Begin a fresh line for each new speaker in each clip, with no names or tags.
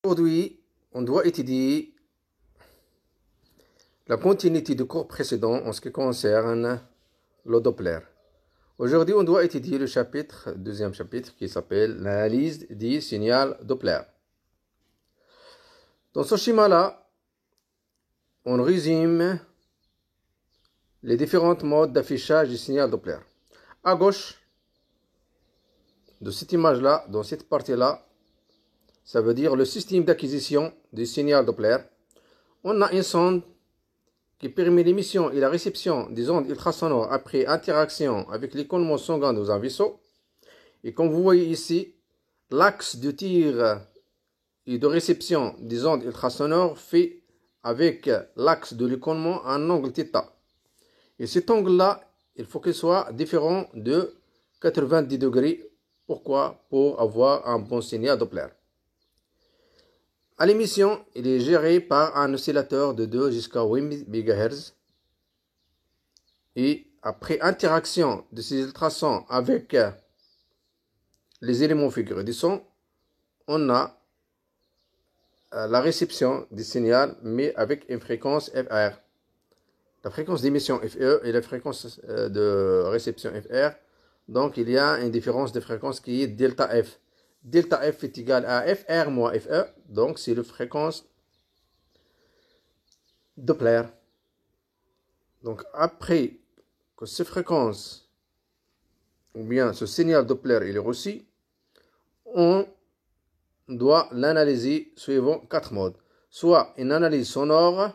Aujourd'hui, on doit étudier la continuité du cours précédent en ce qui concerne le Doppler. Aujourd'hui, on doit étudier le deuxième chapitre qui s'appelle l'analyse du signal Doppler. Dans ce schéma-là, on résume les différents modes d'affichage du signal Doppler. À gauche de cette image-là, dans cette partie-là, ça veut dire le système d'acquisition du signal Doppler. On a une sonde qui permet l'émission et la réception des ondes ultrasonores après interaction avec l'écoulement sanguin dans un vaisseau. Et comme vous voyez ici, l'axe de tir et de réception des ondes ultrasonores fait avec l'axe de l'écoulement un angle θ. Et cet angle-là, il faut qu'il soit différent de 90 degrés. Pourquoi? Pour avoir un bon signal Doppler. À l'émission, il est géré par un oscillateur de 2 jusqu'à 8 MHz. Et après interaction de ces ultrasons avec les éléments figurés du son, on a la réception du signal, mais avec une fréquence FR. La fréquence d'émission FE et la fréquence de réception FR. Donc, il y a une différence de fréquence qui est delta F. Delta F est égal à FR moins FE. Donc, c'est la fréquence Doppler. Donc, après que cette fréquence, ou bien ce signal Doppler, il est reçu, on doit l'analyser suivant 4 modes. Soit une analyse sonore,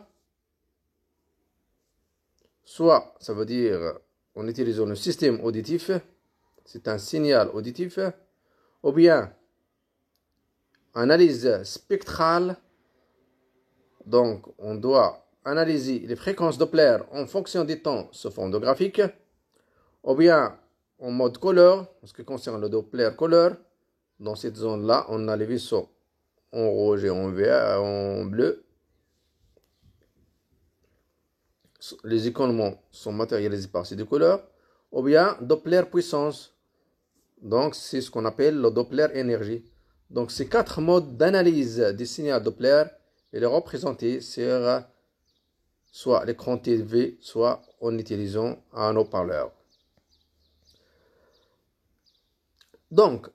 soit, ça veut dire, en utilisant le système auditif, c'est un signal auditif, ou bien analyse spectrale. Donc, on doit analyser les fréquences Doppler en fonction des temps sous forme de graphique, ou bien en mode couleur, en ce qui concerne le Doppler couleur. Dans cette zone-là, on a les vaisseaux en rouge et en vert, en bleu. Les écoulements sont matérialisés par ces deux couleurs. Ou bien Doppler puissance. Donc, c'est ce qu'on appelle le Doppler énergie. Donc, ces 4 modes d'analyse des signaux Doppler, il est représenté sur soit l'écran TV, soit en utilisant un haut-parleur. Donc,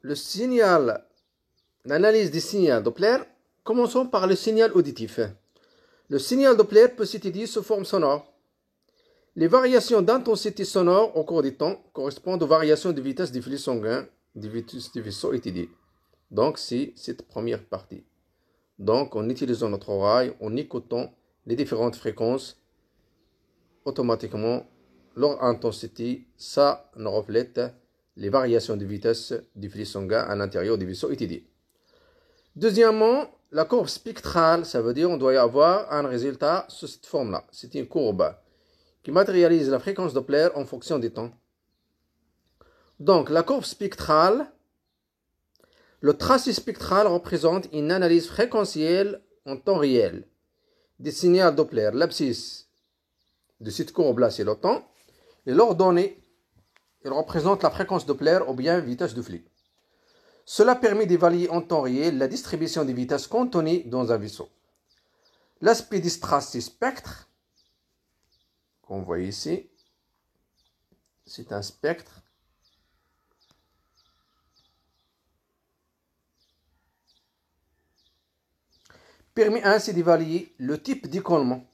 l'analyse des signaux Doppler, commençons par le signal auditif. Le signal Doppler peut s'étudier sous forme sonore. Les variations d'intensité sonore au cours du temps correspondent aux variations de vitesse du flux sanguin du vaisseau étudié. Donc, c'est cette première partie. Donc, en utilisant notre oreille, en écoutant les différentes fréquences, automatiquement, leur intensité, ça nous reflète les variations de vitesse du flux sanguin à l'intérieur du vaisseau étudié. Deuxièmement, la courbe spectrale, ça veut dire qu'on doit y avoir un résultat sous cette forme-là. C'est une courbe qui matérialise la fréquence Doppler en fonction du temps. Donc, la courbe spectrale, le tracé spectral représente une analyse fréquentielle en temps réel des signaux Doppler. L'abscisse de cette courbe-là, c'est le temps. Et l'ordonnée, il représente la fréquence Doppler ou bien vitesse de flux. Cela permet d'évaluer en temps réel la distribution des vitesses contenues dans un vaisseau. L'aspect du tracé spectre, qu'on voit ici, c'est un spectre. Permet ainsi d'évaluer le type d'écoulement.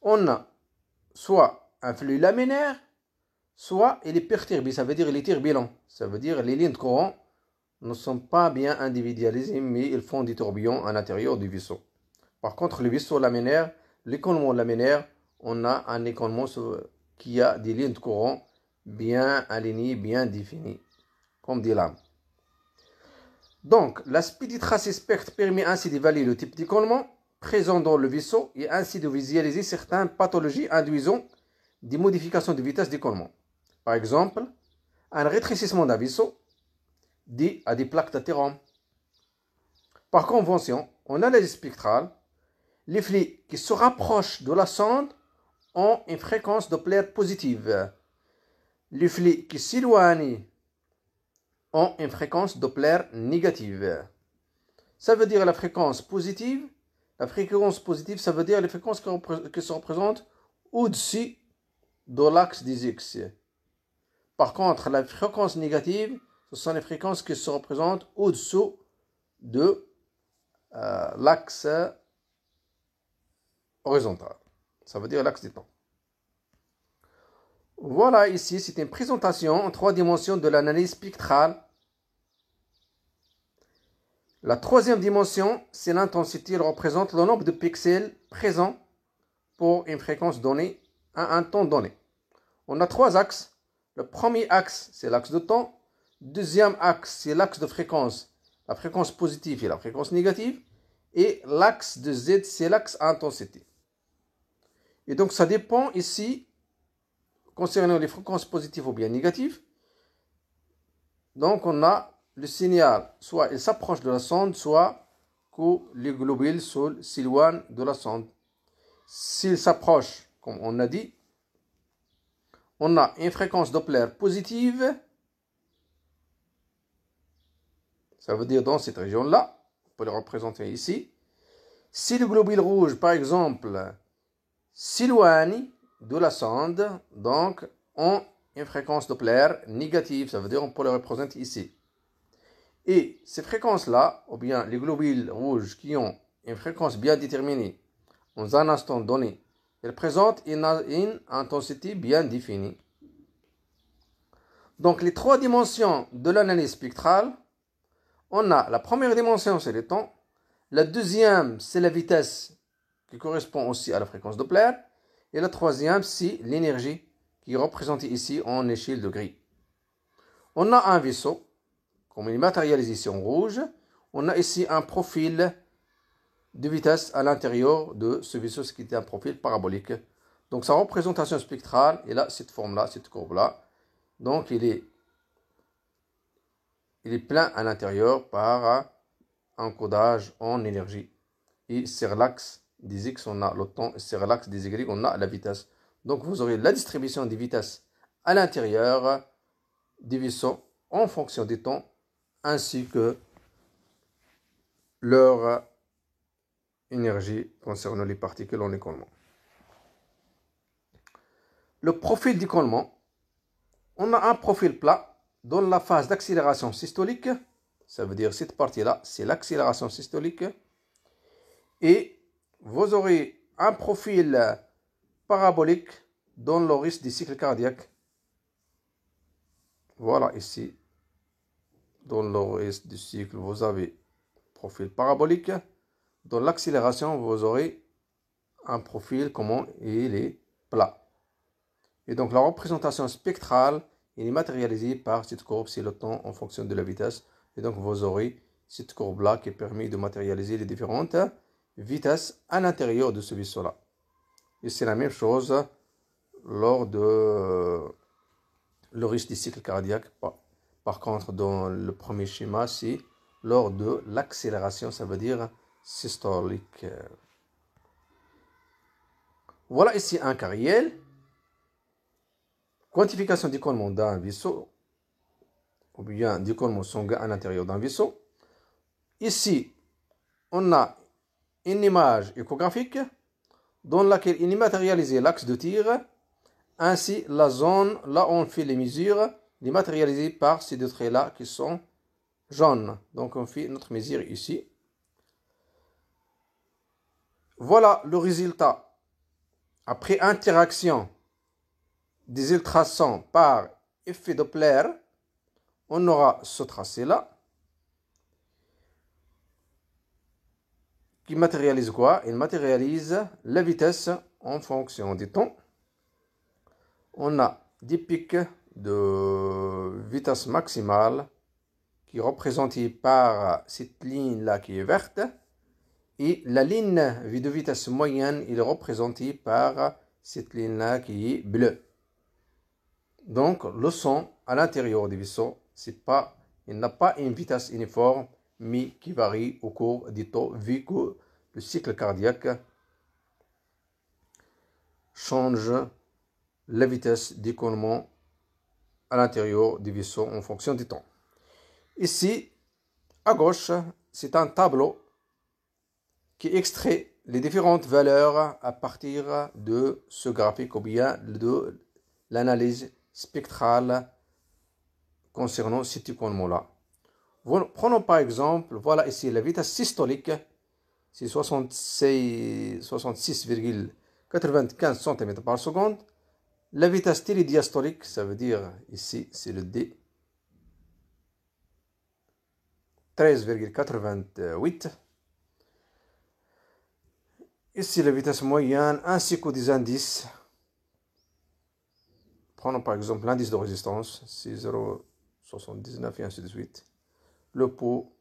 On a soit un flux laminaire, soit il est perturbé, ça veut dire il est turbulent. Ça veut dire les lignes de courant ne sont pas bien individualisées, mais ils font des tourbillons à l'intérieur du vaisseau. Par contre, le vaisseau laminaire, l'écoulement laminaire, on a un écoulement qui a des lignes de courant bien alignées, bien définies, comme des lames. Donc, l'aspect du tracé spectre permet ainsi d'évaluer le type d'écoulement présent dans le vaisseau et ainsi de visualiser certaines pathologies induisant des modifications de vitesse d'écoulement. Par exemple, un rétrécissement d'un vaisseau dû à des plaques d'athérome. Par convention, en analyse spectrale, les flux qui se rapprochent de la sonde ont une fréquence Doppler positive. Les flux qui s'éloignent ont une fréquence Doppler négative. Ça veut dire la fréquence positive. La fréquence positive, ça veut dire les fréquences qui se représentent au-dessus de l'axe des X. Par contre, la fréquence négative, ce sont les fréquences qui se représentent au-dessous de l'axe horizontal. Ça veut dire l'axe du temps. Voilà, ici, c'est une présentation en 3 dimensions de l'analyse spectrale. La 3e dimension, c'est l'intensité. Elle représente le nombre de pixels présents pour une fréquence donnée à un temps donné. On a 3 axes. Le premier axe, c'est l'axe de temps. Deuxième axe, c'est l'axe de fréquence, la fréquence positive et la fréquence négative. Et l'axe de Z, c'est l'axe intensité. Et donc, ça dépend ici, concernant les fréquences positives ou bien négatives. Donc, on a le signal, soit il s'approche de la sonde, soit que les globules s'éloignent de la sonde. S'il s'approche, comme on a dit, on a une fréquence Doppler positive. Ça veut dire dans cette région-là, on peut le représenter ici. Si le globule rouge, par exemple, s'éloigne de la sonde, donc on a une fréquence Doppler négative. Ça veut dire on peut le représenter ici. Et ces fréquences-là, ou bien les globules rouges qui ont une fréquence bien déterminée dans un instant donné, elles présentent une intensité bien définie. Donc les 3 dimensions de l'analyse spectrale, on a la première dimension, c'est le temps. La deuxième, c'est la vitesse qui correspond aussi à la fréquence Doppler. Et la troisième, c'est l'énergie qui est représentée ici en échelle de gris. On a un vaisseau, comme il est matérialisé ici en rouge. On a ici un profil de vitesse à l'intérieur de ce vaisseau, ce qui est un profil parabolique. Donc sa représentation spectrale est là, cette forme-là, cette courbe-là. Donc il est plein à l'intérieur par un codage en énergie. Et sur l'axe des X, on a le temps, et sur l'axe des Y, on a la vitesse. Donc vous aurez la distribution des vitesses à l'intérieur des vaisseaux en fonction du temps, ainsi que leur énergie concernant les particules en écoulement. Le profil d'écoulement, on a un profil plat dans la phase d'accélération systolique. Ça veut dire cette partie-là, c'est l'accélération systolique. Et vous aurez un profil parabolique dans le risque du cycle cardiaque. Voilà ici. Dans le risque du cycle, vous avez profil parabolique. Dans l'accélération, vous aurez un profil comment il est plat. Et donc la représentation spectrale, il est matérialisée par cette courbe, c'est le temps en fonction de la vitesse. Et donc vous aurez cette courbe-là qui permet de matérialiser les différentes vitesses à l'intérieur de ce vaisseau-là. Et c'est la même chose lors de le risque du cycle cardiaque. Par contre, dans le premier schéma, c'est lors de l'accélération, ça veut dire systolique. Voilà ici un cas réel. Quantification d'écoulement d'un vaisseau, ou bien d'écoulement sanguin à l'intérieur d'un vaisseau. Ici, on a une image échographique dans laquelle il est matérialisé l'axe de tir, ainsi la zone là où on fait les mesures, il est matérialisé par ces deux traits-là qui sont jaunes. Donc on fait notre mesure ici. Voilà le résultat après interaction des ultrasons par effet Doppler. On aura ce tracé-là qui matérialise quoi? Il matérialise la vitesse en fonction du temps. On a des pics de vitesse maximale qui est représentée par cette ligne-là qui est verte. Et la ligne de vitesse moyenne est représentée par cette ligne-là qui est bleue. Donc, le son à l'intérieur du vaisseau, il n'a pas une vitesse uniforme, mais qui varie au cours du temps, vu que le cycle cardiaque change la vitesse d'écoulement à l'intérieur du vaisseau en fonction du temps. Ici, à gauche, c'est un tableau qui extrait les différentes valeurs à partir de ce graphique ou bien de l'analyse spectrale concernant cet éconement-là. Prenons par exemple, voilà ici la vitesse systolique, c'est 66,95 cm par seconde. La vitesse télédiastolique, ça veut dire ici, c'est le D, 13,88. Ici la vitesse moyenne ainsi que des indices. Prenons par exemple l'indice de résistance, c'est 0,79 et ainsi de suite. Le pouls,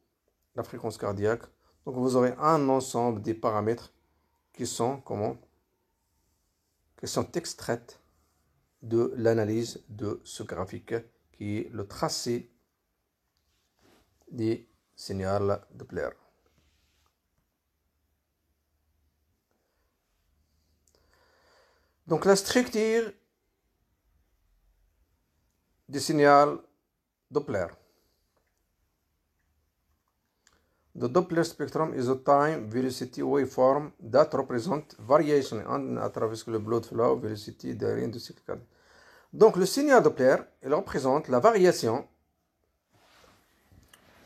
la fréquence cardiaque. Donc vous aurez un ensemble des paramètres qui sont extraites de l'analyse de ce graphique qui est le tracé des signaux Doppler. Donc la structure des signaux Doppler. The Doppler spectrum is a time velocity waveform that represent variation in intravascular blood flow velocity during the cycle cardiaque. Donc le signal Doppler, il représente la variation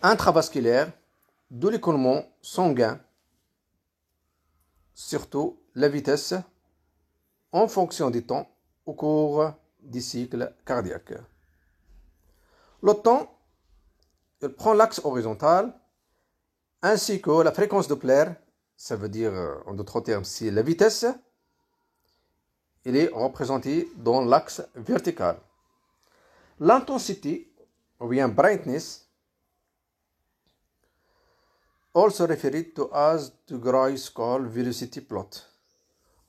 intravasculaire de l'écoulement sanguin, surtout la vitesse en fonction du temps au cours du cycle cardiaque. Le temps, il prend l'axe horizontal ainsi que la fréquence Doppler, ça veut dire en d'autres termes, c'est la vitesse, il est représenté dans l'axe vertical. L'intensité, ou bien brightness, also referred to as the Gray-Skull velocity plot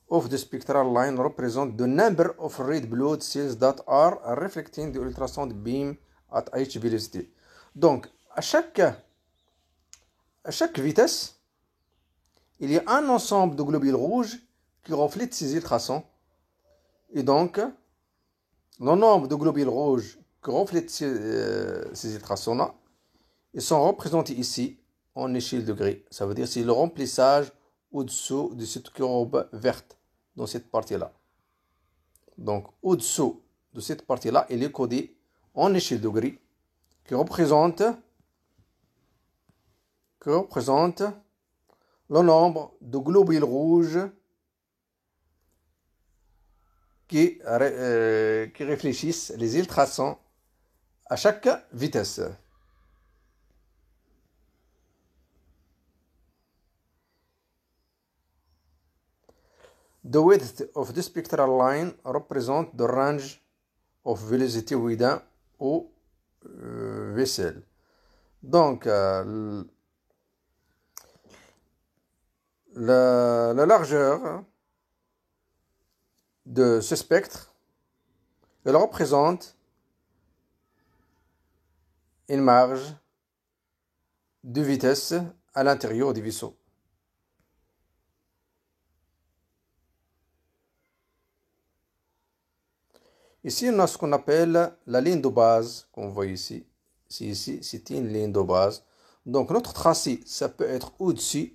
of the spectral line, represent the number of red blood cells that are reflecting the ultrasound beam at each velocity. Donc, à chaque vitesse, il y a un ensemble de globules rouges qui reflètent ces ultrasons. Et donc, le nombre de globules rouges qui reflètent ces ultrasons-là, ils sont représentés ici en échelle de gris. Ça veut dire que c'est le remplissage au-dessous de cette courbe verte, dans cette partie-là. Donc, au-dessous de cette partie-là, il est codé en échelle de gris, qui représente le nombre de globules rouges qui réfléchissent les ultrasons à chaque vitesse. The width of the spectral line represents the range of velocity within a vessel. Donc, la largeur de ce spectre, elle représente une marge de vitesse à l'intérieur du vaisseau. Ici, on a ce qu'on appelle la ligne de base, qu'on voit ici. C'est une ligne de base. Donc, notre tracé, ça peut être au-dessus,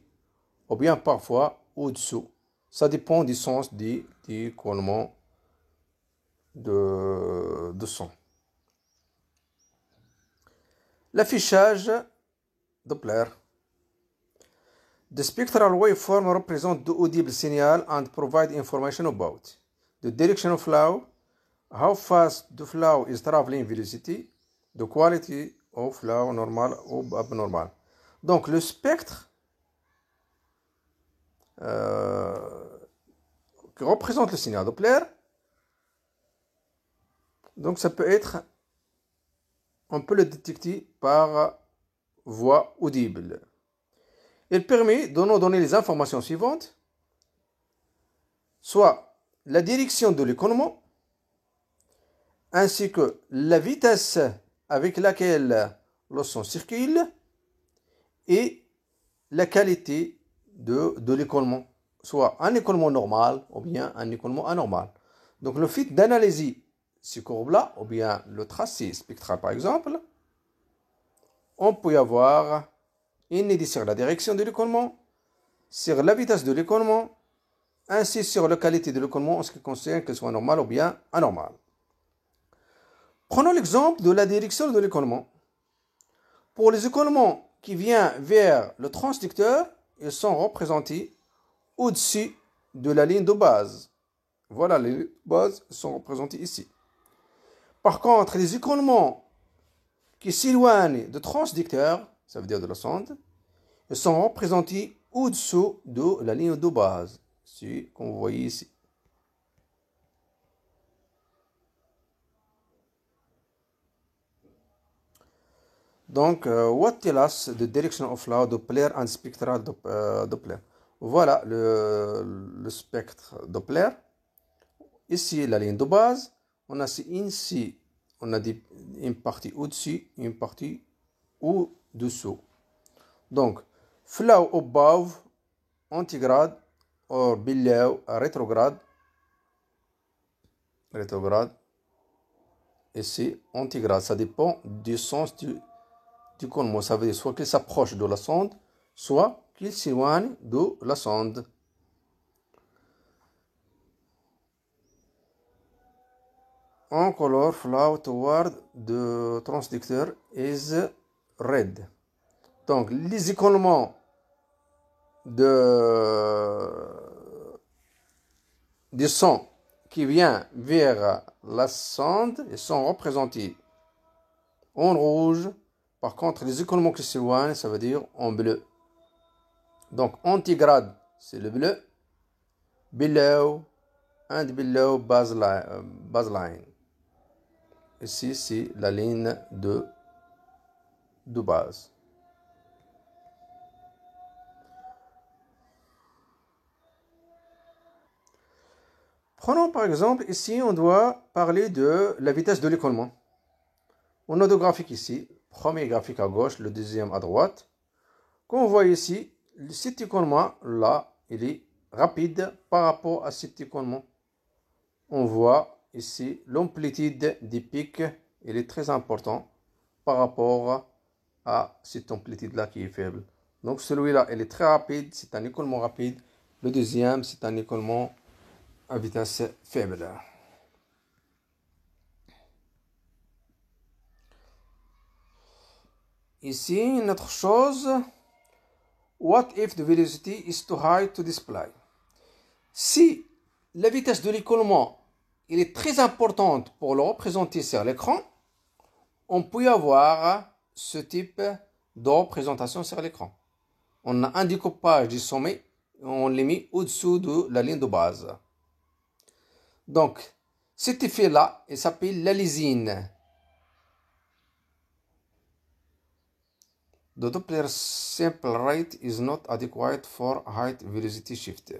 ou bien parfois au-dessous. Ça dépend du sens du collement de son. L'affichage Doppler. The spectral waveform represent the audible signal and provide information about the direction of flow, how fast the flow is traveling velocity, the quality of flow normal ou abnormal. Donc le spectre qui représente le signal Doppler, donc ça peut être, on peut le détecter par voix audible. Il permet de nous donner les informations suivantes, soit la direction de l'écoulement, ainsi que la vitesse avec laquelle le son circule et la qualité de l'écoulement, soit un écoulement normal ou bien un écoulement anormal. Donc le fait d'analyser ces courbes-là, ou bien le tracé spectral par exemple, on peut y avoir inédit sur la direction de l'écoulement, sur la vitesse de l'écoulement, ainsi sur la qualité de l'écoulement en ce qui concerne qu'elle soit normale ou bien anormale. Prenons l'exemple de la direction de l'écoulement. Pour les écoulements qui viennent vers le transducteur, ils sont représentés au-dessus de la ligne de base. Voilà, les lignes de base sont représentées ici. Par contre, les écoulements qui s'éloignent du transducteur, ça veut dire de la sonde, ils sont représentés au-dessous de la ligne de base, comme vous voyez ici. Donc, what tell us the direction of flow Doppler and spectral Doppler? Voilà le spectre Doppler. Ici, la ligne de base. On a ici, on a une partie au-dessus, une partie au-dessous. Donc, flow above, antigrade, or below, rétrograde. Rétrograde. Ici, antigrade. Ça dépend du sens du coulement. Ça veut dire soit qu'il s'approche de la sonde, soit qu'il s'éloigne de la sonde. En color flow toward the transductor is red. Donc, les écoulements du son qui vient vers la sonde, ils sont représentés en rouge. Par contre, les écoulements qui s'éloignent, ça veut dire en bleu. Donc, antigrade, c'est le bleu. Below and below baseline. Ici, c'est la ligne de base. Prenons par exemple, ici, on doit parler de la vitesse de l'écoulement. On a deux graphiques ici. Premier graphique à gauche, le deuxième à droite. Comme on voit ici, cet écoulement là, il est rapide par rapport à cet écoulement. On voit ici l'amplitude des pics, il est très important par rapport à cette amplitude là qui est faible. Donc celui-là, il est très rapide, c'est un écoulement rapide. Le deuxième, c'est un écoulement à vitesse faible. Ici, une autre chose. What if the velocity is too high to display? Si la vitesse de l'écoulement est très importante pour le représenter sur l'écran, on peut avoir ce type de représentation sur l'écran. On a un découpage du sommet, on l'a mis au-dessous de la ligne de base. Donc, cet effet-là, il s'appelle l'alisine. The Doppler sample rate is not adequate for height velocity shift.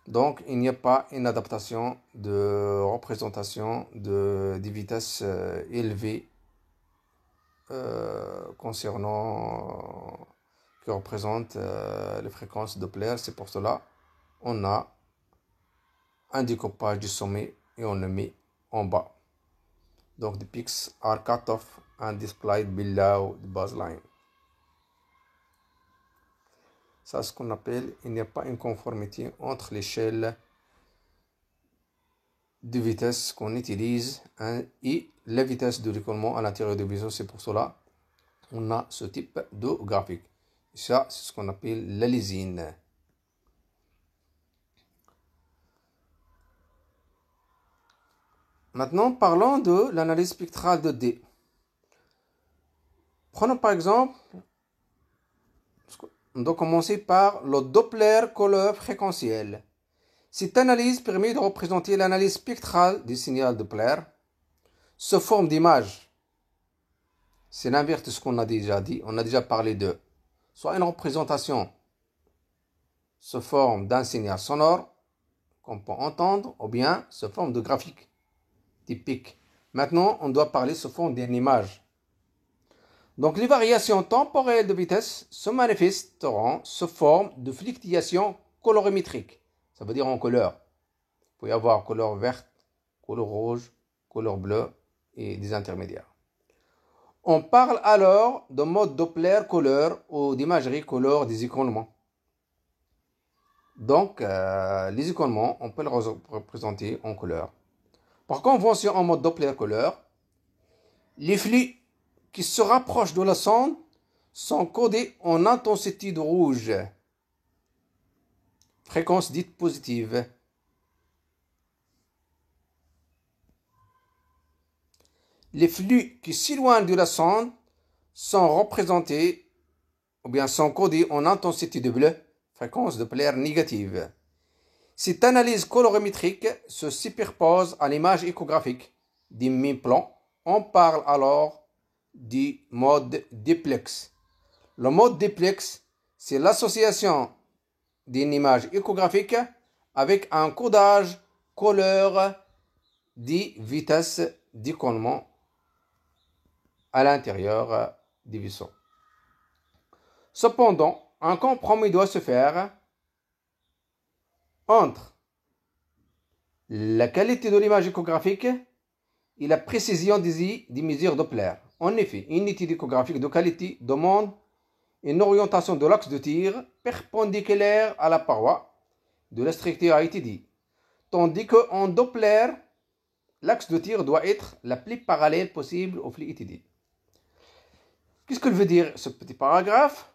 Donc, il n'y a pas une adaptation de représentation des vitesses élevées concernant qui représentent les fréquences Doppler. C'est pour cela on a un découpage du sommet et on le met en bas. Donc, the peaks are cut off and displayed below the baseline. Ça, c'est ce qu'on appelle, il n'y a pas une conformité entre l'échelle de vitesse qu'on utilise et la vitesse de l'écoulement à l'intérieur du vaisseau. C'est pour cela on a ce type de graphique. Ça, c'est ce qu'on appelle l'alisine. Maintenant, parlons de l'analyse spectrale de D. Prenons par exemple, on doit commencer par le Doppler color fréquentiel. Cette analyse permet de représenter l'analyse spectrale du signal Doppler sous forme d'image. C'est l'inverse de ce qu'on a déjà dit. On a déjà parlé de soit une représentation sous forme d'un signal sonore qu'on peut entendre, ou bien sous forme de graphique typique. Maintenant, on doit parler sous forme d'une image. Donc, les variations temporelles de vitesse se manifesteront sous forme de fluctuations colorimétriques. Ça veut dire en couleur. Il peut y avoir couleur verte, couleur rouge, couleur bleue et des intermédiaires. On parle alors de mode Doppler couleur ou d'imagerie couleur des écoulements. Donc, les écoulements, on peut les représenter en couleur. Par convention en mode Doppler couleur, les flux qui se rapprochent de la sonde sont codés en intensité de rouge, fréquence dite positive. Les flux qui s'éloignent de la sonde sont représentés ou bien sont codés en intensité de bleu, fréquence Doppler négative. Cette analyse colorimétrique se superpose à l'image échographique du même plan. On parle alors du mode duplex. Le mode duplex, c'est l'association d'une image échographique avec un codage couleur des vitesses d'écoulement à l'intérieur du vaisseau. Cependant, un compromis doit se faire entre la qualité de l'image échographique et la précision des mesures Doppler. En effet, une étude échographique de qualité demande une orientation de l'axe de tir perpendiculaire à la paroi de la structure ITD, tandis qu'en Doppler, l'axe de tir doit être la plus parallèle possible au flux ITD. Qu'est-ce que veut dire ce petit paragraphe?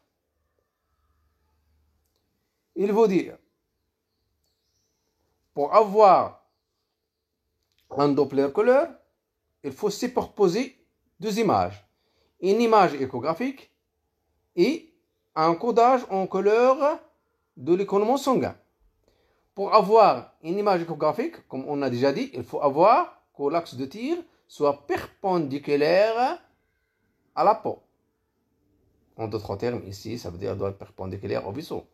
Il veut dire, pour avoir un Doppler couleur, il faut superposer deux images. Une image échographique et un codage en couleur de l'écoulement sanguin. Pour avoir une image échographique, comme on a déjà dit, il faut avoir que l'axe de tir soit perpendiculaire à la peau. En d'autres termes, ici, ça veut dire doit être perpendiculaire au vaisseau.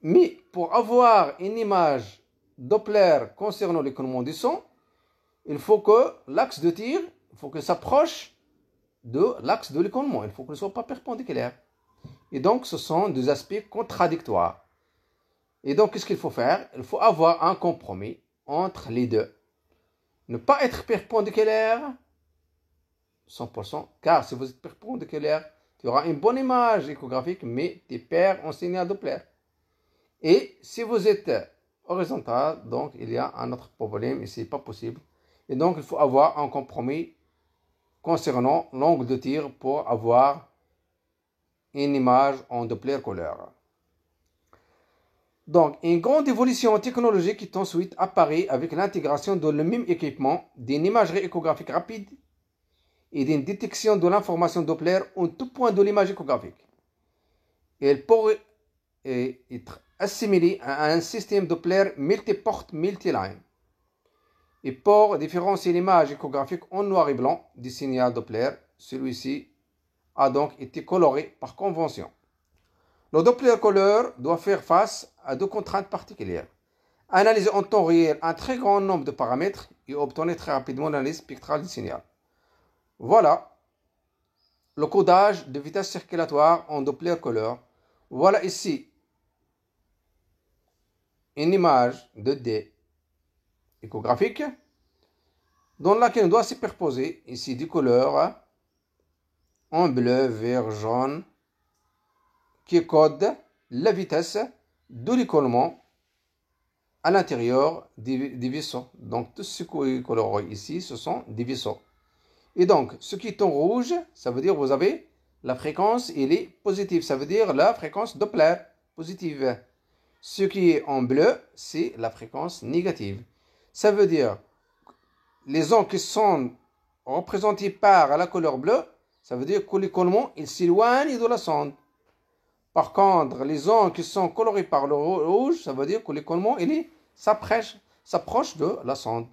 Mais pour avoir une image Doppler concernant l'écoulement du son, il faut que l'axe de tir, il faut que s'approche de l'axe de l'écoulement. Il faut qu'il ne soit pas perpendiculaire. Et donc, ce sont deux aspects contradictoires. Et donc, qu'est-ce qu'il faut faire? Il faut avoir un compromis entre les deux. Ne pas être perpendiculaire 100%, car si vous êtes perpendiculaire, tu auras une bonne image échographique, mais tu perds en signal Doppler. Et si vous êtes horizontal, donc il y a un autre problème et ce n'est pas possible. Et donc, il faut avoir un compromis concernant l'angle de tir pour avoir une image en Doppler couleur. Donc, une grande évolution technologique est ensuite apparue avec l'intégration dans le même équipement d'une imagerie échographique rapide et d'une détection de l'information Doppler en tout point de l'image échographique. Elle pourrait être assimilée à un système Doppler multiporte multiline. Et pour différencier l'image échographique en noir et blanc du signal Doppler, celui-ci a donc été coloré par convention. Le Doppler couleur doit faire face à deux contraintes particulières. Analyser en temps réel un très grand nombre de paramètres et obtenir très rapidement l'analyse spectrale du signal. Voilà le codage de vitesse circulatoire en Doppler couleur. Voilà ici une image 2D échographique dans laquelle on doit superposer ici des couleurs en bleu, vert, jaune qui codent la vitesse de l'écoulement à l'intérieur des vaisseaux. Donc tout ce qui est coloré ici, ce sont des vaisseaux. Et donc ce qui est en rouge, ça veut dire que vous avez la fréquence, elle est positive. Ça veut dire la fréquence Doppler positive. Ce qui est en bleu, c'est la fréquence négative. Ça veut dire les ondes qui sont représentées par la couleur bleue, ça veut dire que l'écoulement il s'éloigne de la sonde. Par contre, les ondes qui sont colorées par le rouge, ça veut dire que l'écoulement il s'approche de la sonde.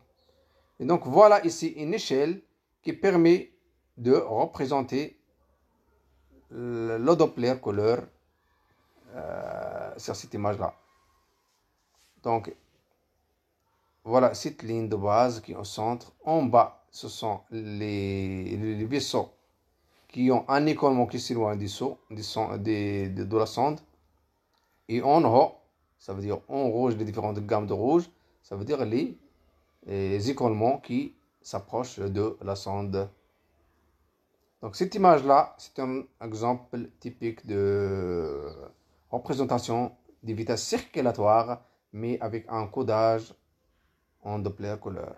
Et donc voilà ici une échelle qui permet de représenter le Doppler couleur sur cette image-là. Donc, voilà cette ligne de base qui est au centre. En bas, ce sont les vaisseaux qui ont un écoulement qui s'éloigne de la sonde. Et en haut, ça veut dire en rouge, les différentes gammes de rouge, Ça veut dire les écoulements qui s'approchent de la sonde. Donc cette image-là, c'est un exemple typique de représentation des vitesses circulatoires, mais avec un codage en Doppler couleur.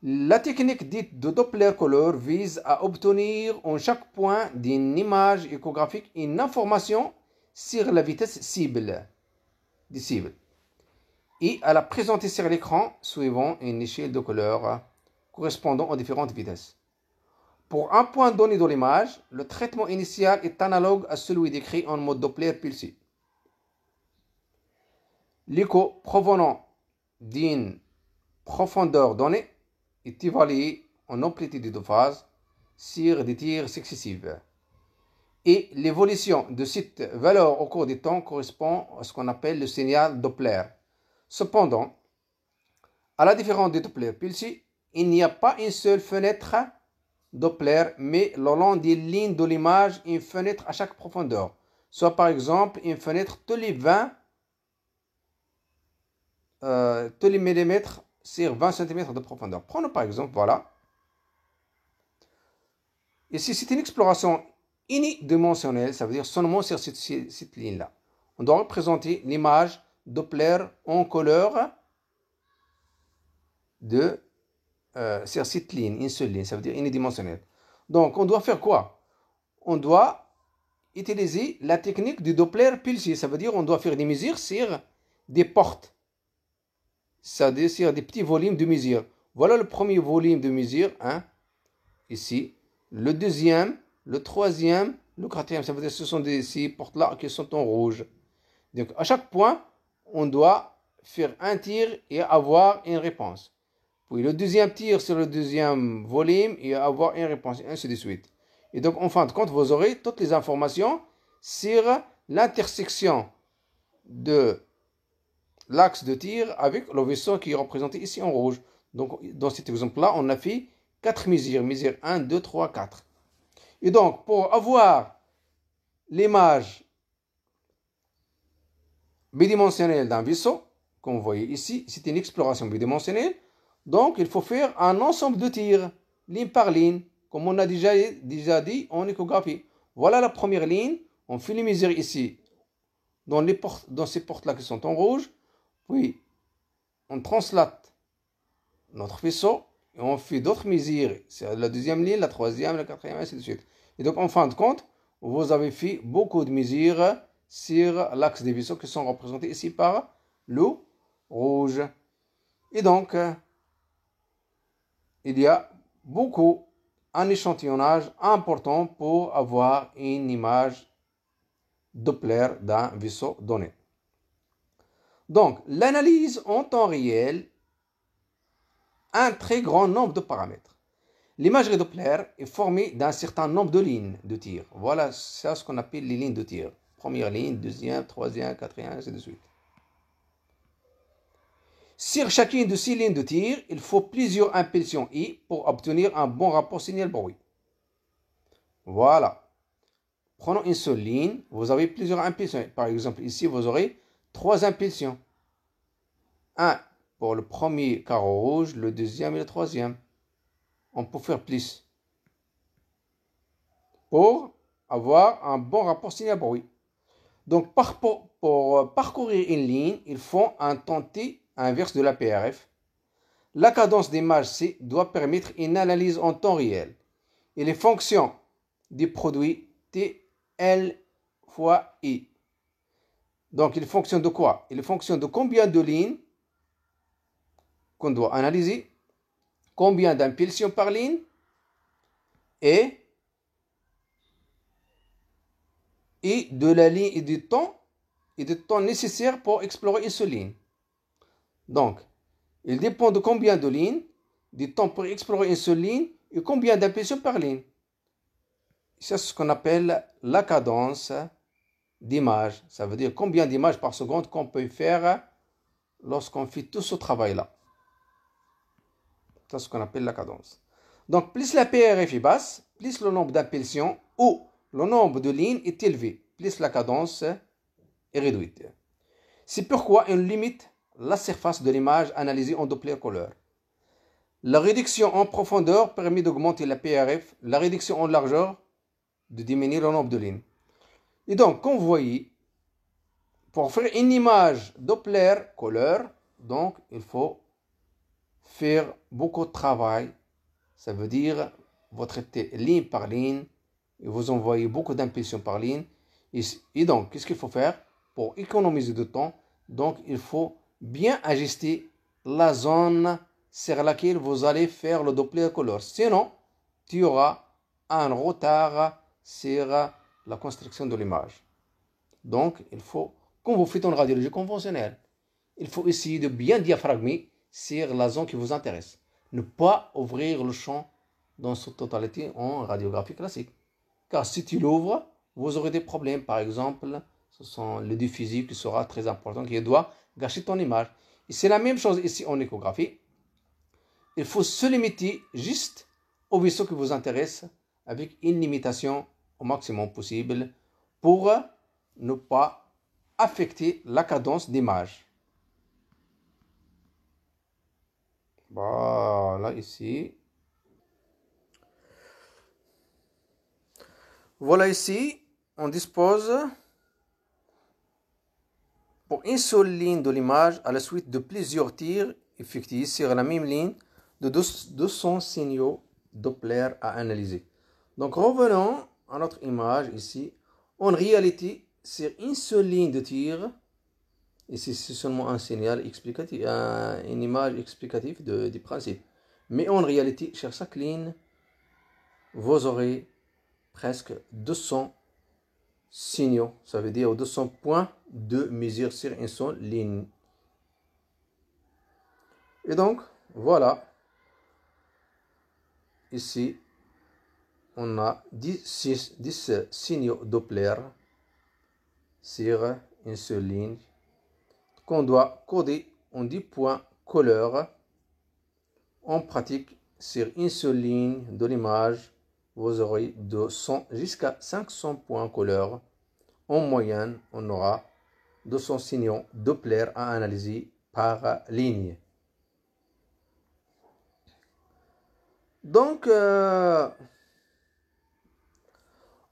La technique dite de Doppler couleur vise à obtenir en chaque point d'une image échographique une information sur la vitesse cible des cibles et à la présenter sur l'écran suivant une échelle de couleur correspondant aux différentes vitesses. Pour un point donné dans l'image, le traitement initial est analogue à celui décrit en mode Doppler pulsé. L'écho provenant d'une profondeur donnée est évalué en amplitude de phase sur des tirs successives. Et l'évolution de cette valeur au cours du temps correspond à ce qu'on appelle le signal Doppler. Cependant, à la différence du Doppler pulsé, il n'y a pas une seule fenêtre Doppler, mais le long des lignes de l'image, une fenêtre à chaque profondeur. Soit par exemple une fenêtre tous les 20 millimètres sur 20 cm de profondeur. Prenons par exemple, voilà. Ici, c'est une exploration unidimensionnelle, ça veut dire seulement sur cette ligne-là. On doit représenter l'image Doppler en couleur sur cette ligne, une seule ligne, ça veut dire unidimensionnelle. Donc, on doit faire quoi? On doit utiliser la technique du Doppler pulsé, ça veut dire on doit faire des mesures sur des portes, c'est-à-dire sur des petits volumes de mesure. Voilà le premier volume de mesure, hein, ici. Le deuxième, le troisième, le quatrième, ça veut dire que ce sont ces portes-là qui sont en rouge. Donc, à chaque point, on doit faire un tir et avoir une réponse. Puis le deuxième tir sur le deuxième volume et avoir une réponse, et ainsi de suite. Et donc, en fin de compte, vous aurez toutes les informations sur l'intersection de l'axe de tir avec le vaisseau qui est représenté ici en rouge. Donc, dans cet exemple-là, on a fait 4 mesures. Mesure 1, 2, 3, 4. Et donc, pour avoir l'image bidimensionnelle d'un vaisseau, comme vous voyez ici, c'est une exploration bidimensionnelle. Donc, il faut faire un ensemble de tirs, ligne par ligne, comme on a déjà dit en échographie. Voilà la première ligne. On fait les mesures ici, dans ces portes-là qui sont en rouge. Puis, on translate notre vaisseau et on fait d'autres mesures. C'est la deuxième ligne, la troisième, la quatrième, ainsi de suite. Et donc, en fin de compte, vous avez fait beaucoup de mesures sur l'axe des vaisseaux qui sont représentés ici par le rouge. Et donc, il y a un échantillonnage important pour avoir une image Doppler d'un vaisseau donné. Donc, l'analyse en temps réel, un très grand nombre de paramètres. L'imagerie Doppler est formée d'un certain nombre de lignes de tir. Voilà, c'est ce qu'on appelle les lignes de tir. Première ligne, deuxième, troisième, quatrième, ainsi de suite. Sur chacune de ces lignes de tir, il faut plusieurs impulsions I pour obtenir un bon rapport signal-bruit. Voilà. Prenons une seule ligne, vous avez plusieurs impulsions. Par exemple, ici, vous aurez 3 impulsions. Un pour le premier carreau rouge, le deuxième et le troisième. On peut faire plus pour avoir un bon rapport signal-bruit. Donc, pour parcourir une ligne, il faut un temps T inverse de la PRF. La cadence d'image C doit permettre une analyse en temps réel. Et les fonctions du produit TL fois I. Donc, il fonctionne de quoi? Il fonctionne de combien de lignes qu'on doit analyser, combien d'impulsions par ligne et de la ligne et du temps nécessaire pour explorer une seule ligne. Donc, il dépend de combien de lignes, du temps pour explorer une seule ligne et combien d'impulsions par ligne. C'est ce qu'on appelle la cadence d'image. Ça veut dire combien d'images par seconde qu'on peut faire lorsqu'on fait tout ce travail-là. C'est ce qu'on appelle la cadence. Donc, plus la PRF est basse, plus le nombre d'impulsions ou le nombre de lignes est élevé, plus la cadence est réduite. C'est pourquoi une limite la surface de l'image analysée en Doppler couleur. La réduction en profondeur permet d'augmenter la PRF, la réduction en largeur, de diminuer le nombre de lignes. Et donc, comme vous voyez, pour faire une image Doppler couleur, donc il faut faire beaucoup de travail. Ça veut dire vous traitez ligne par ligne et vous envoyez beaucoup d'impulsions par ligne. Et donc, qu'est-ce qu'il faut faire pour économiser de temps? Donc, il faut bien ajuster la zone sur laquelle vous allez faire le Doppler couleur. Sinon, tu auras un retard sur la construction de l'image. Donc, il faut, quand vous faites une radiologie conventionnelle, il faut essayer de bien diaphragmer sur la zone qui vous intéresse. Ne pas ouvrir le champ dans sa totalité en radiographie classique. Car si tu l'ouvres, vous aurez des problèmes. Par exemple, ce sont le diffusif qui sera très important, qui doit gâcher ton image. Et c'est la même chose ici en échographie. Il faut se limiter juste au vaisseau qui vous intéresse avec une limitation au maximum possible pour ne pas affecter la cadence d'image. Voilà ici. Voilà ici, on dispose pour une seule ligne de l'image à la suite de plusieurs tirs effectués sur la même ligne de 200 signaux Doppler à analyser. Donc revenons à notre image ici. En réalité, sur une seule ligne de tir, ici c'est seulement un signal explicatif, une image explicative du principe. Mais en réalité, sur chaque ligne, vous aurez presque 200 signaux. Ça veut dire 200 points de mesure sur une seule ligne. Et donc, voilà. Ici, on a 10 signaux Doppler sur une seule ligne qu'on doit coder en 10 points couleur. En pratique, sur une seule ligne de l'image, vous aurez de 100 jusqu'à 500 points couleur. En moyenne, on aura 200 signaux Doppler à analyser par ligne. Donc,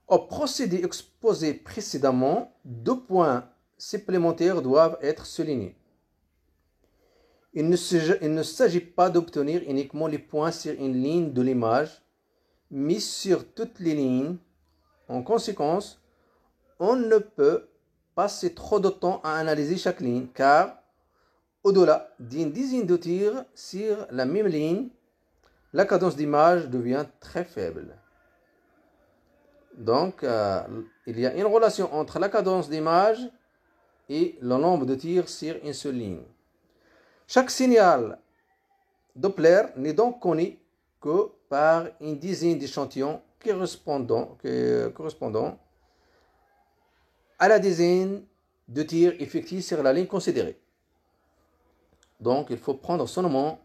au procédé exposé précédemment, 2 points supplémentaires doivent être soulignés. Il ne s'agit pas d'obtenir uniquement les points sur une ligne de l'image, mais sur toutes les lignes. En conséquence, on ne peut passer trop de temps à analyser chaque ligne, car au-delà d'une dizaine de tirs sur la même ligne, la cadence d'image devient très faible. Donc, il y a une relation entre la cadence d'image et le nombre de tirs sur une seule ligne. Chaque signal Doppler n'est donc connu que par une dizaine d'échantillons correspondant à la dizaine de tirs effectués sur la ligne considérée. Donc, il faut prendre seulement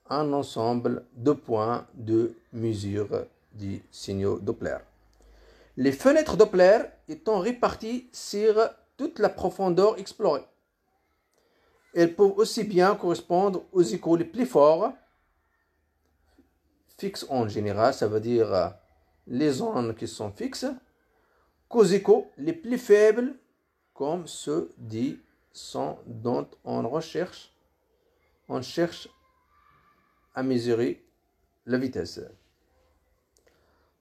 un ensemble de points de mesure des signaux Doppler. Les fenêtres Doppler étant réparties sur toute la profondeur explorée. Elles peuvent aussi bien correspondre aux échos les plus forts, fixes en général, ça veut dire les zones qui sont fixes, qu'aux échos les plus faibles, comme ceux des sons dont on cherche à mesurer la vitesse.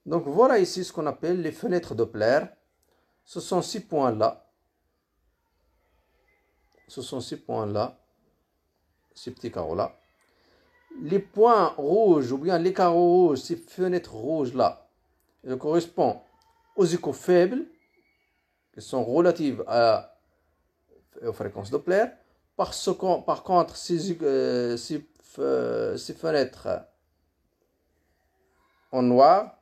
Donc voilà ici ce qu'on appelle les fenêtres Doppler. Ce sont ces points-là. Ce sont ces points-là, ces petits carreaux-là. Les points rouges ou bien les carreaux rouges, ces fenêtres rouges-là, elles correspondent aux échos faibles, qui sont relatives aux fréquences Doppler. Par contre, ces fenêtres en noir,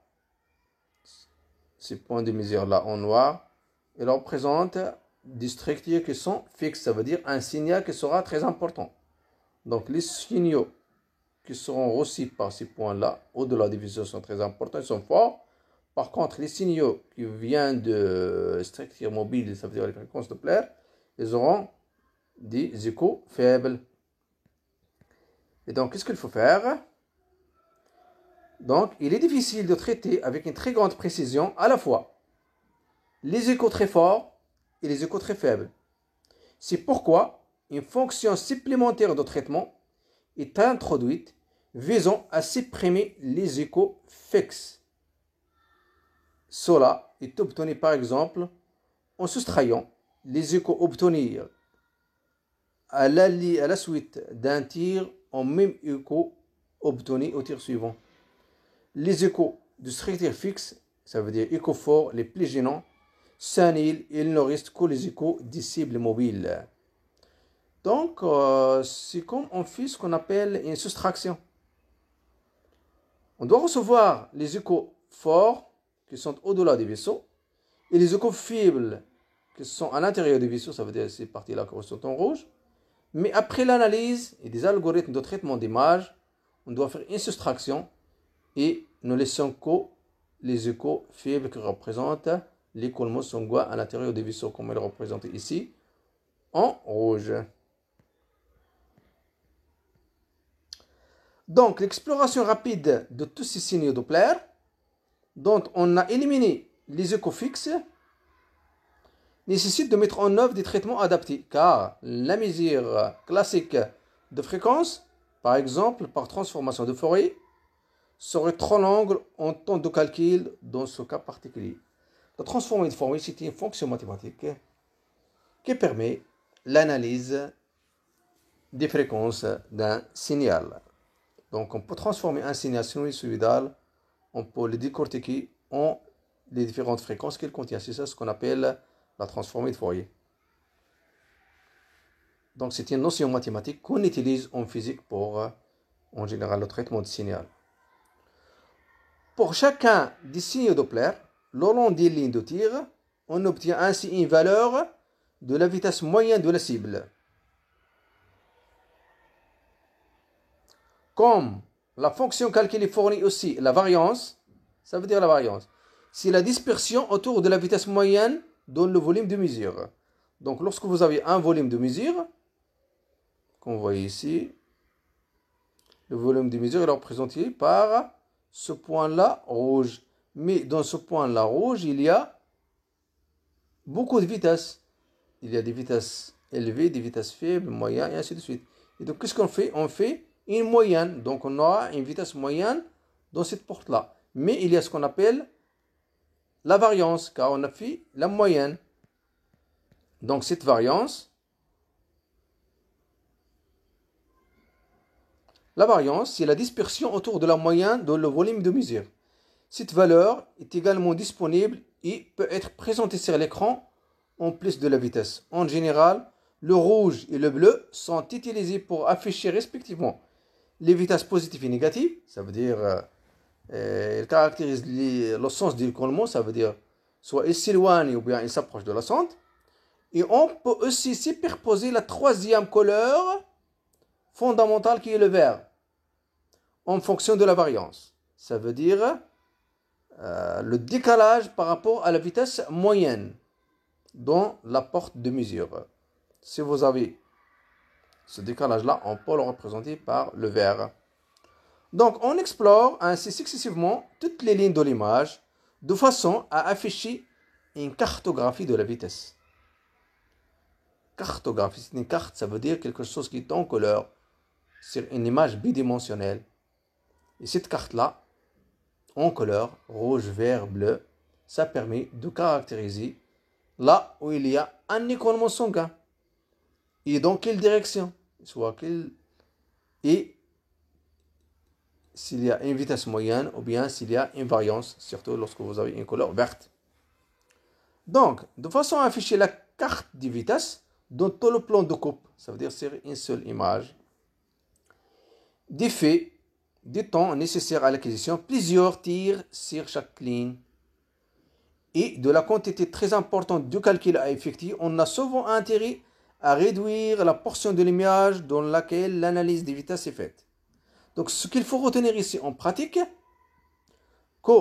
ces points de mesure-là en noir, ils représentent des structures qui sont fixes, ça veut dire un signal qui sera très important. Donc les signaux qui seront reçus par ces points-là, au-delà des visions, sont très importants, ils sont forts. Par contre, les signaux qui viennent de structures mobiles, ça veut dire les fréquences Doppler, ils auront des échos faibles. Et donc, qu'est-ce qu'il faut faire? Donc, il est difficile de traiter avec une très grande précision à la fois les échos très forts et les échos très faibles. C'est pourquoi une fonction supplémentaire de traitement est introduite visant à supprimer les échos fixes. Cela est obtenu par exemple en soustrayant les échos obtenus à la suite d'un tir en même écho obtenu au tir suivant. Les échos de structure fixe, ça veut dire échos forts, les plus gênants, s'annihilent et il ne reste que les échos des cibles mobiles. Donc, c'est comme on fait ce qu'on appelle une soustraction. On doit recevoir les échos forts qui sont au-delà des vaisseaux et les échos faibles qui sont à l'intérieur des vaisseaux, ça veut dire ces parties-là qui sont en rouge. Mais après l'analyse et des algorithmes de traitement d'image, on doit faire une soustraction et ne laissons que les échos faibles qui représentent l'écoulement sanguin à l'intérieur des vaisseaux, comme il est représenté ici en rouge. Donc, l'exploration rapide de tous ces signaux Doppler, dont on a éliminé les échos fixes, nécessite de mettre en œuvre des traitements adaptés, car la mesure classique de fréquence, par exemple par transformation de Fourier, serait trop longue en temps de calcul dans ce cas particulier. La transformation de Fourier, c'est une fonction mathématique qui permet l'analyse des fréquences d'un signal. Donc, on peut transformer un signal sinusoïdal, on peut le décortiquer en les différentes fréquences qu'il contient. C'est ça ce qu'on appelle la transformée de Fourier. Donc, c'est une notion mathématique qu'on utilise en physique pour, en général, le traitement de signal. Pour chacun des signaux Doppler, le long des lignes de tir, on obtient ainsi une valeur de la vitesse moyenne de la cible. Comme la fonction calculée fournit aussi la variance, ça veut dire la variance, c'est la dispersion autour de la vitesse moyenne dans le volume de mesure. Donc lorsque vous avez un volume de mesure, qu'on voit ici, le volume de mesure est représenté par ce point-là rouge. Mais dans ce point-là rouge, il y a beaucoup de vitesses. Il y a des vitesses élevées, des vitesses faibles, moyennes, et ainsi de suite. Et donc qu'est-ce qu'on fait? On fait une moyenne. Donc on aura une vitesse moyenne dans cette porte-là. Mais il y a ce qu'on appelle la variance, car on a fait la moyenne. Donc cette variance, c'est la dispersion autour de la moyenne dans le volume de mesure. Cette valeur est également disponible et peut être présentée sur l'écran en plus de la vitesse. En général, le rouge et le bleu sont utilisés pour afficher respectivement les vitesses positives et négatives. Ça veut dire, ils caractérisent le sens du collement, ça veut dire soit il s'éloigne ou bien il s'approche de la centre. Et on peut aussi superposer la troisième couleur fondamentale qui est le vert en fonction de la variance. Ça veut dire le décalage par rapport à la vitesse moyenne dans la porte de mesure. Si vous avez ce décalage-là, on peut le représenter par le vert. Donc, on explore ainsi successivement toutes les lignes de l'image de façon à afficher une cartographie de la vitesse. Cartographie, c'est une carte, ça veut dire quelque chose qui est en couleur sur une image bidimensionnelle. Et cette carte-là, en couleur, rouge, vert, bleu, ça permet de caractériser là où il y a un écoulement sanguin. Et dans quelle direction? Et s'il y a une vitesse moyenne ou bien s'il y a une variance, surtout lorsque vous avez une couleur verte. Donc, de façon à afficher la carte de vitesse dans tout le plan de coupe, ça veut dire sur une seule image, des faits, des temps nécessaires à l'acquisition, plusieurs tirs sur chaque ligne, et de la quantité très importante de calcul à effectuer, on a souvent intérêt à réduire la portion de l'image dans laquelle l'analyse des vitesses est faite. Donc ce qu'il faut retenir ici en pratique, que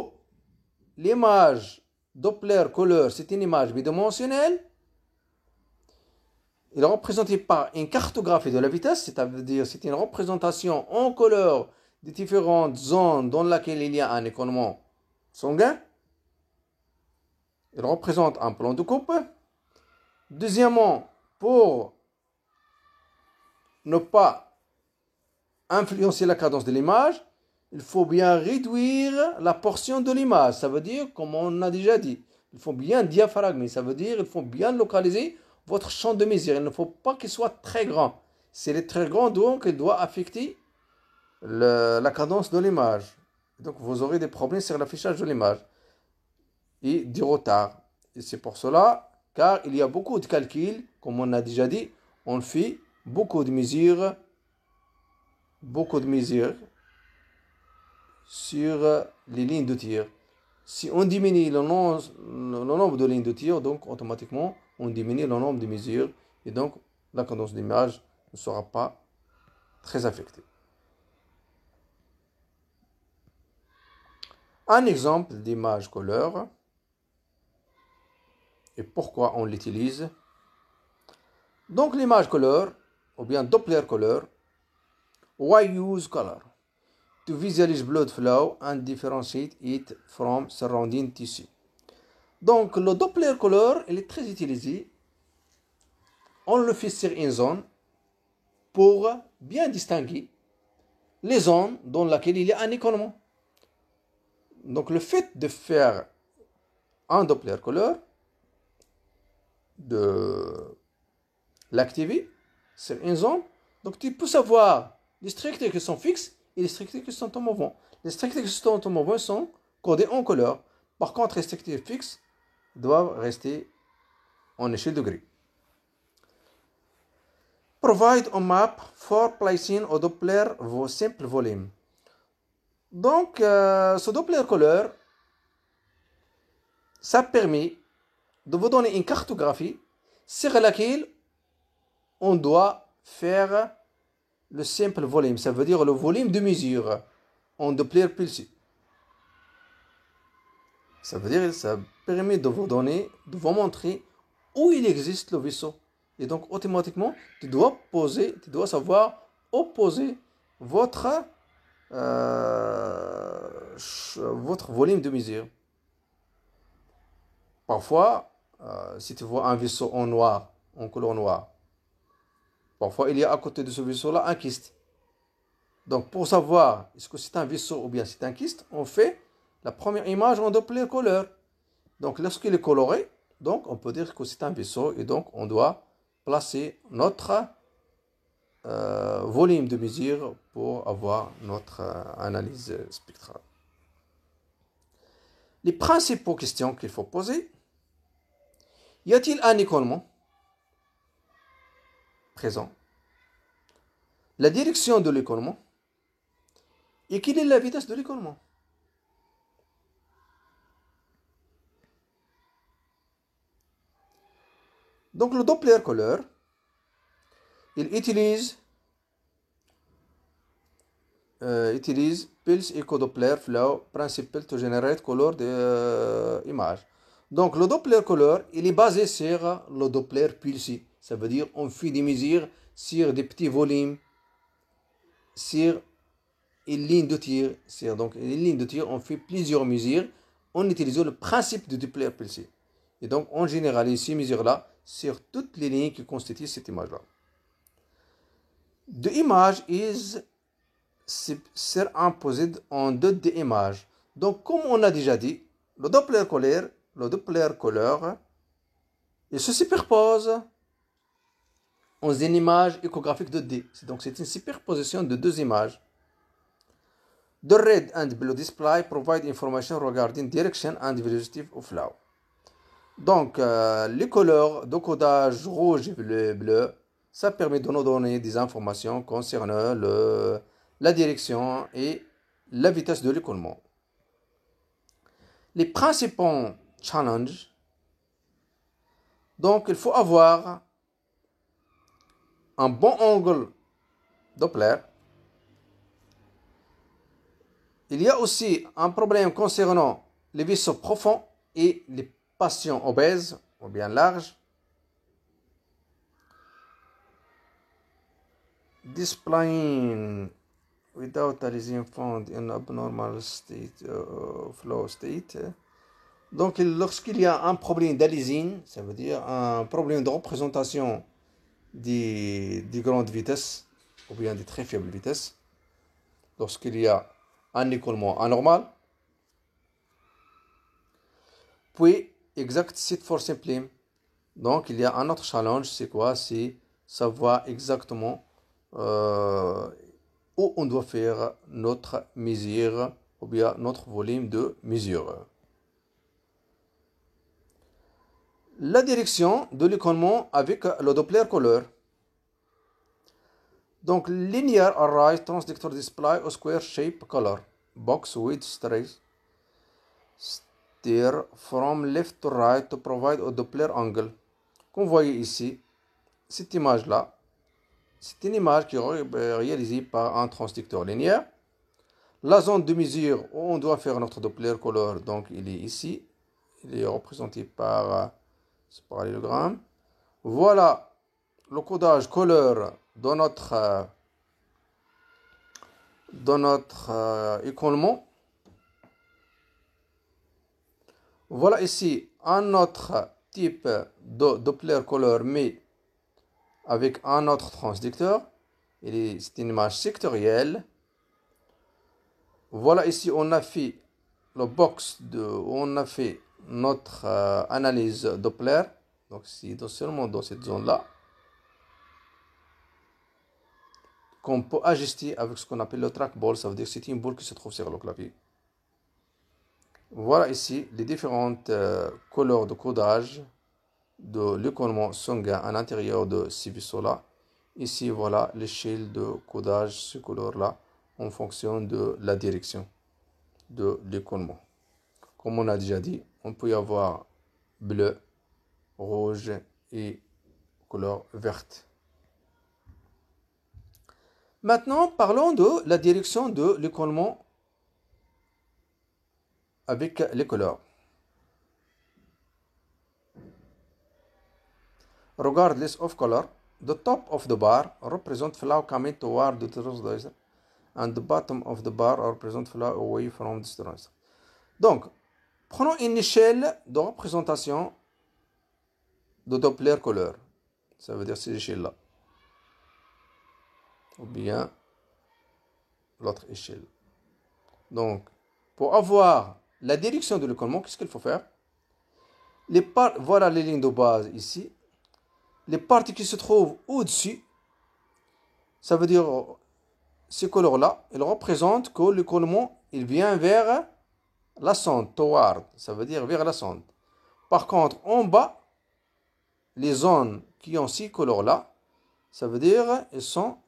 l'image Doppler-Couleur, c'est une image bidimensionnelle, il est représenté par une cartographie de la vitesse, c'est-à-dire c'est une représentation en couleur des différentes zones dans lesquelles il y a un écoulement sanguin. Il représente un plan de coupe. Deuxièmement, pour ne pas influencer la cadence de l'image, il faut bien réduire la portion de l'image. Ça veut dire, comme on a déjà dit, il faut bien diaphragmer. Ça veut dire il faut bien localiser votre champ de mesure. Il ne faut pas qu'il soit très grand. S'il est très grand, donc il doit affecter la cadence de l'image. Donc vous aurez des problèmes sur l'affichage de l'image et du retard. Et c'est pour cela, car il y a beaucoup de calculs, comme on a déjà dit, on fait beaucoup de mesures sur les lignes de tir. Si on diminue le nombre de lignes de tir, donc automatiquement on diminue le nombre de mesures et donc la cadence d'image ne sera pas très affectée. Un exemple d'image couleur et pourquoi on l'utilise. Donc l'image couleur ou bien Doppler couleur. Why use color? To visualize blood flow and differentiate it from surrounding tissue. Donc le Doppler couleur, il est très utilisé. On le fait sur une zone pour bien distinguer les zones dans lesquelles il y a un écoulement. Donc le fait de faire un Doppler couleur, de l'activer sur une zone, donc tu peux savoir les structures qui sont fixes et les structures qui sont en mouvement. Les structures qui sont en mouvement sont codées en couleur. Par contre, les structures fixes doivent rester en échelle de gris. Provide a map for placing a Doppler simple volume. Donc, ce Doppler couleur, ça permet de vous donner une cartographie sur laquelle on doit faire le simple volume. Ça veut dire le volume de mesure en Doppler pulsé. Ça veut dire ça permet de vous donner, de vous montrer où il existe le vaisseau. Et donc automatiquement, tu dois savoir opposer votre volume de mesure. Parfois, si tu vois un vaisseau en noir, en couleur noire, parfois il y a à côté de ce vaisseau-là un kyste. Donc pour savoir est-ce que c'est un vaisseau ou bien c'est un kyste, on fait la première image en Doppler couleur. Donc lorsqu'il est coloré, donc on peut dire que c'est un vaisseau et donc on doit placer notre volume de mesure pour avoir notre analyse spectrale. Les principaux questions qu'il faut poser. Y a-t-il un écoulement présent? La direction de l'écoulement? Et quelle est la vitesse de l'écoulement? Donc le Doppler couleur, il utilise Pulse Echo Doppler Flow Principle to generate color de image. Donc le Doppler couleur, il est basé sur le Doppler pulsé. Ça veut dire on fait des mesures sur des petits volumes, sur une ligne de tir. Donc une ligne de tir, on fait plusieurs mesures en utilisant le principe du Doppler pulsé. Et donc on généralise ces mesures-là sur toutes les lignes qui constituent cette image-là. The image is superimposed en 2D images. Donc comme on a déjà dit, le Doppler couleur, il se superpose en une image échographique 2D. Donc c'est une superposition de deux images. The red and blue display provide information regarding direction and velocity of flow. Donc les couleurs de codage rouge et bleu, ça permet de nous donner des informations concernant la direction et la vitesse de l'écoulement. Les principaux challenges, donc il faut avoir un bon angle Doppler. Il y a aussi un problème concernant les vaisseaux profonds et les patients obèses ou bien larges. displaying without aliasing found in abnormal state flow state. Donc lorsqu'il y a un problème d'aliasing, ça veut dire un problème de représentation des grandes vitesses ou bien des très faibles vitesses, lorsqu'il y a un écoulement anormal, puis exact sit for simply. Donc il y a un autre challenge, c'est quoi? C'est savoir exactement où on doit faire notre mesure ou bien notre volume de mesure. La direction de l'écoulement avec le Doppler color. Donc linear array transductor display a square shape color box with trace steer from left to right to provide a Doppler angle. Comme vous voyez ici, cette image là, c'est une image qui est réalisée par un transducteur linéaire. La zone de mesure où on doit faire notre Doppler color, donc il est ici. Il est représenté par ce parallélogramme. Voilà le codage couleur dans notre écoulement. Voilà ici un autre type de Doppler color, mais avec un autre transducteur. C'est une image sectorielle. Voilà ici on a fait le box où on a fait notre analyse Doppler. Donc c'est seulement dans cette zone là qu'on peut ajuster avec ce qu'on appelle le trackball. Ça veut dire que c'est une boule qui se trouve sur le clavier. Voilà ici les différentes couleurs de codage de l'écoulement sanguin à l'intérieur de Civisola. Ici voilà l'échelle de codage ce couleur là en fonction de la direction de l'écoulement. Comme on a déjà dit, on peut y avoir bleu, rouge et couleur verte. Maintenant, parlons de la direction de l'écoulement avec les couleurs. Regardless of color, the top of the bar represents flow coming toward the transducer and the bottom of the bar represents flow away from the transducer. Donc, prenons une échelle de représentation de Doppler couleur. Ça veut dire ces échelles-là. Ou bien l'autre échelle. Donc, pour avoir la direction de l'écoulement, qu'est-ce qu'il faut faire? Voilà les lignes de base ici. Les parties qui se trouvent au-dessus, ça veut dire ces couleurs-là, elles représentent que l'écoulement il vient vers la sonde, toward, ça veut dire vers la sonde. Par contre, en bas, les zones qui ont ces couleurs-là, ça veut dire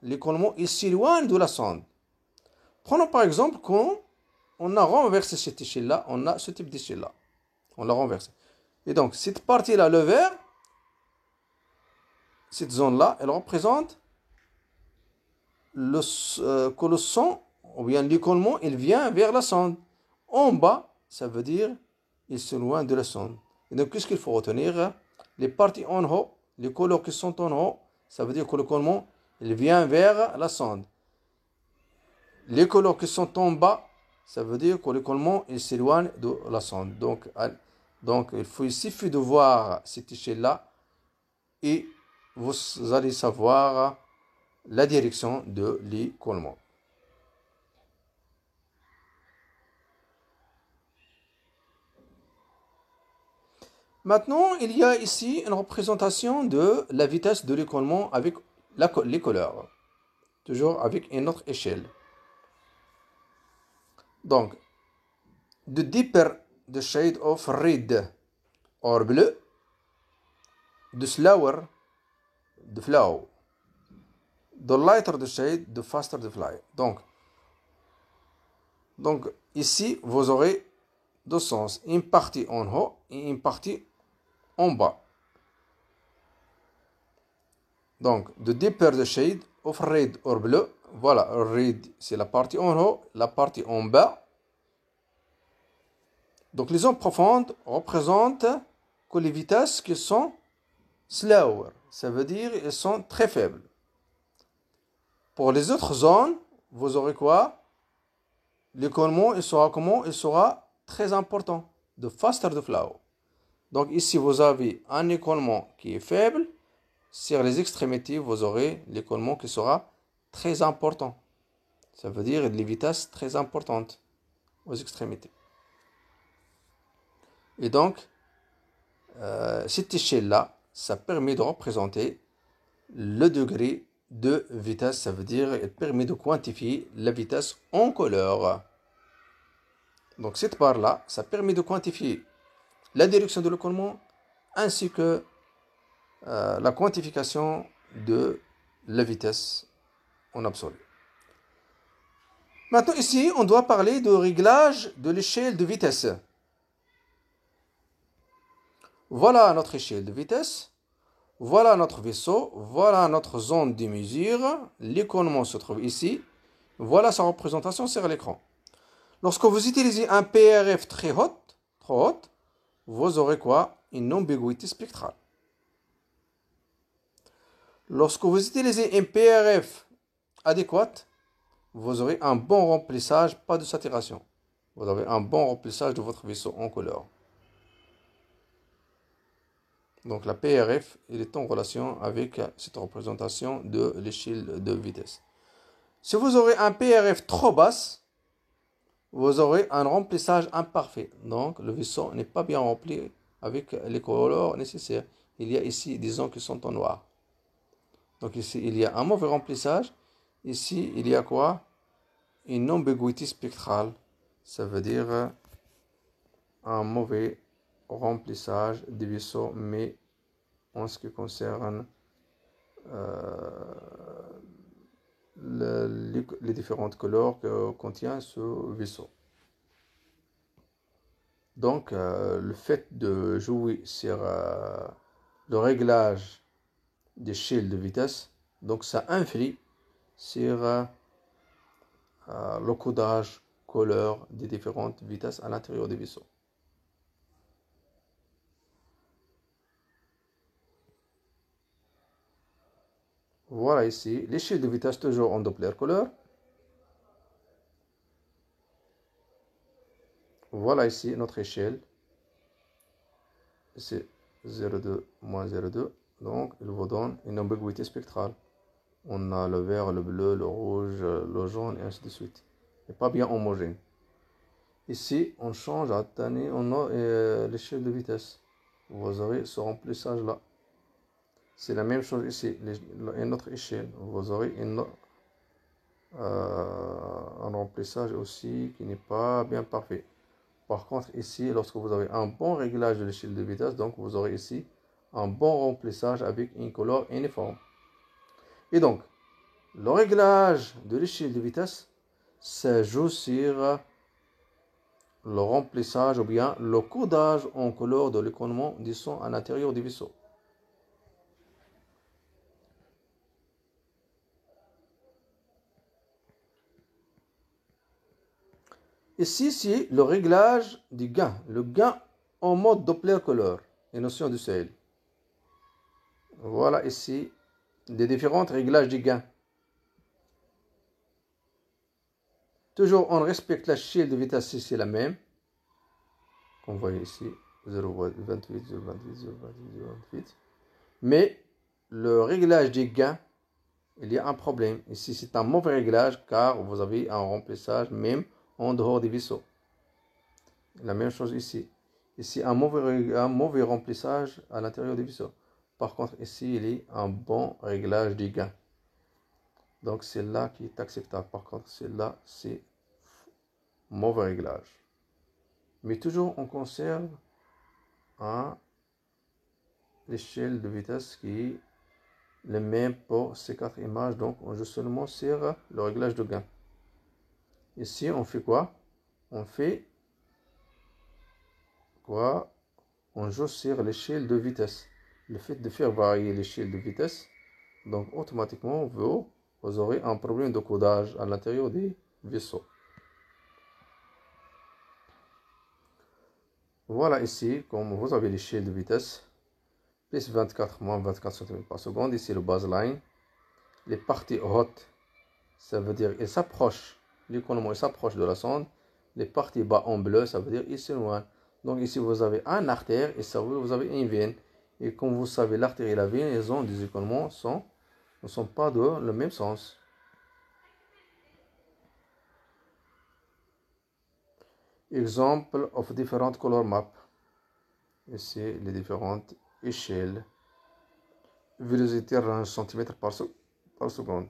l'écoulement il s'éloigne de la sonde. Prenons par exemple quand on a renversé cette échelle-là, on a ce type d'échelle-là. On l'a renversé. Et donc, cette partie-là, le vert, cette zone-là, elle représente que le son, ou bien l'écoulement, il vient vers la sonde. En bas, ça veut dire il s'éloigne de la sonde. Et donc, qu'est-ce qu'il faut retenir? Les parties en haut, les couleurs qui sont en haut, ça veut dire que l'écoulement, il vient vers la sonde. Les couleurs qui sont en bas, ça veut dire que l'écoulement, il s'éloigne de la sonde. Donc il suffit de voir cette échelle-là et vous allez savoir la direction de l'écoulement. Maintenant, il y a ici une représentation de la vitesse de l'écoulement avec les couleurs. Toujours avec une autre échelle. Donc, the deeper the shade of red or bleu, the slower the flow. The lighter the shade, the faster the fly. Donc ici, vous aurez deux sens. Une partie en haut et une partie en bas. Donc, the deeper the shade of red or bleu. Voilà, red, c'est la partie en haut, la partie en bas. Donc, les zones profondes représentent que les vitesses qui sont slower. Ça veut dire qu'elles sont très faibles. Pour les autres zones, vous aurez quoi? L'écoulement, il sera comment? Il sera très important. De faster the flow. Donc ici, vous avez un écoulement qui est faible. Sur les extrémités, vous aurez l'écoulement qui sera très important. Ça veut dire les vitesses très importantes aux extrémités. Et donc, cette échelle-là, ça permet de représenter le degré de vitesse. Ça veut dire qu'elle permet de quantifier la vitesse en couleur. Donc cette barre-là, ça permet de quantifier la direction de l'écoulement ainsi que la quantification de la vitesse en absolu. Maintenant ici, on doit parler de réglage de l'échelle de vitesse. Voilà notre échelle de vitesse. Voilà notre vaisseau. Voilà notre zone de mesure. L'écoulement se trouve ici. Voilà sa représentation sur l'écran. Lorsque vous utilisez un PRF très haute, vous aurez quoi? Une ambiguïté spectrale. Lorsque vous utilisez un PRF adéquate, vous aurez un bon remplissage, pas de saturation. Vous avez un bon remplissage de votre vaisseau en couleur. Donc la PRF il est en relation avec cette représentation de l'échelle de vitesse. Si vous aurez un PRF trop basse, vous aurez un remplissage imparfait. Donc le vaisseau n'est pas bien rempli avec les couleurs nécessaires. Il y a ici des zones qui sont en noir. Donc ici il y a un mauvais remplissage. Ici il y a quoi? Une ambiguïté spectrale. Ça veut dire un mauvais remplissage des vaisseaux, mais en ce qui concerne les différentes couleurs que contient ce vaisseau. Donc, le fait de jouer sur le réglage d'échelle de vitesse, donc ça influe sur le codage couleur des différentes vitesses à l'intérieur des vaisseaux. Voilà ici l'échelle de vitesse toujours en Doppler couleur. Voilà ici notre échelle. C'est 0,2 moins 0,2. Donc il vous donne une ambiguïté spectrale. On a le vert, le bleu, le rouge, le jaune et ainsi de suite. Et pas bien homogène. Ici on change à Tani, on a l'échelle de vitesse. Vous aurez ce remplissage là. C'est la même chose ici, une autre échelle. Vous aurez un remplissage aussi qui n'est pas bien parfait. Par contre, ici, lorsque vous avez un bon réglage de l'échelle de vitesse, donc vous aurez ici un bon remplissage avec une couleur uniforme. Et donc, le réglage de l'échelle de vitesse, ça joue sur le remplissage ou bien le codage en couleur de l'écoulement du son à l'intérieur du vaisseau. Ici, c'est le réglage du gain. Le gain en mode Doppler couleur et notion du seuil. Voilà ici les différents réglages du gain. Toujours on respecte la l'échelle de vitesse ici, c'est la même. Comme vous voyez ici, 0,28, 0,28, 0,28, 0,28. Mais le réglage des gains, il y a un problème. Ici, c'est un mauvais réglage car vous avez un remplissage même en dehors des vaisseaux. La même chose ici. Ici, un mauvais remplissage à l'intérieur des vaisseaux. Par contre, ici, il y a un bon réglage des gains. Donc, c'est là qui est acceptable. Par contre, c'est là, c'est mauvais réglage. Mais toujours, on conserve l'échelle de vitesse qui est le même pour ces quatre images. Donc, on joue seulement sur le réglage de gain. Ici, on fait quoi? On fait quoi? On joue sur l'échelle de vitesse. Le fait de faire varier l'échelle de vitesse, donc automatiquement, vous aurez un problème de codage à l'intérieur des vaisseaux. Voilà ici, comme vous avez l'échelle de vitesse, plus 24 moins 24 cm par seconde. Ici, le baseline. Les parties hautes ça veut dire il s'approche, l'écoulement il s'approche de la sonde. Les parties bas en bleu, ça veut dire il s'éloigne. Donc ici vous avez un artère et ça vous avez une veine. Et comme vous savez, l'artère et la veine, les ondes des écoulements ne sont pas dans le même sens. Exemple of different color map. Ici les différentes échelles. Vélocité range centimètres par seconde.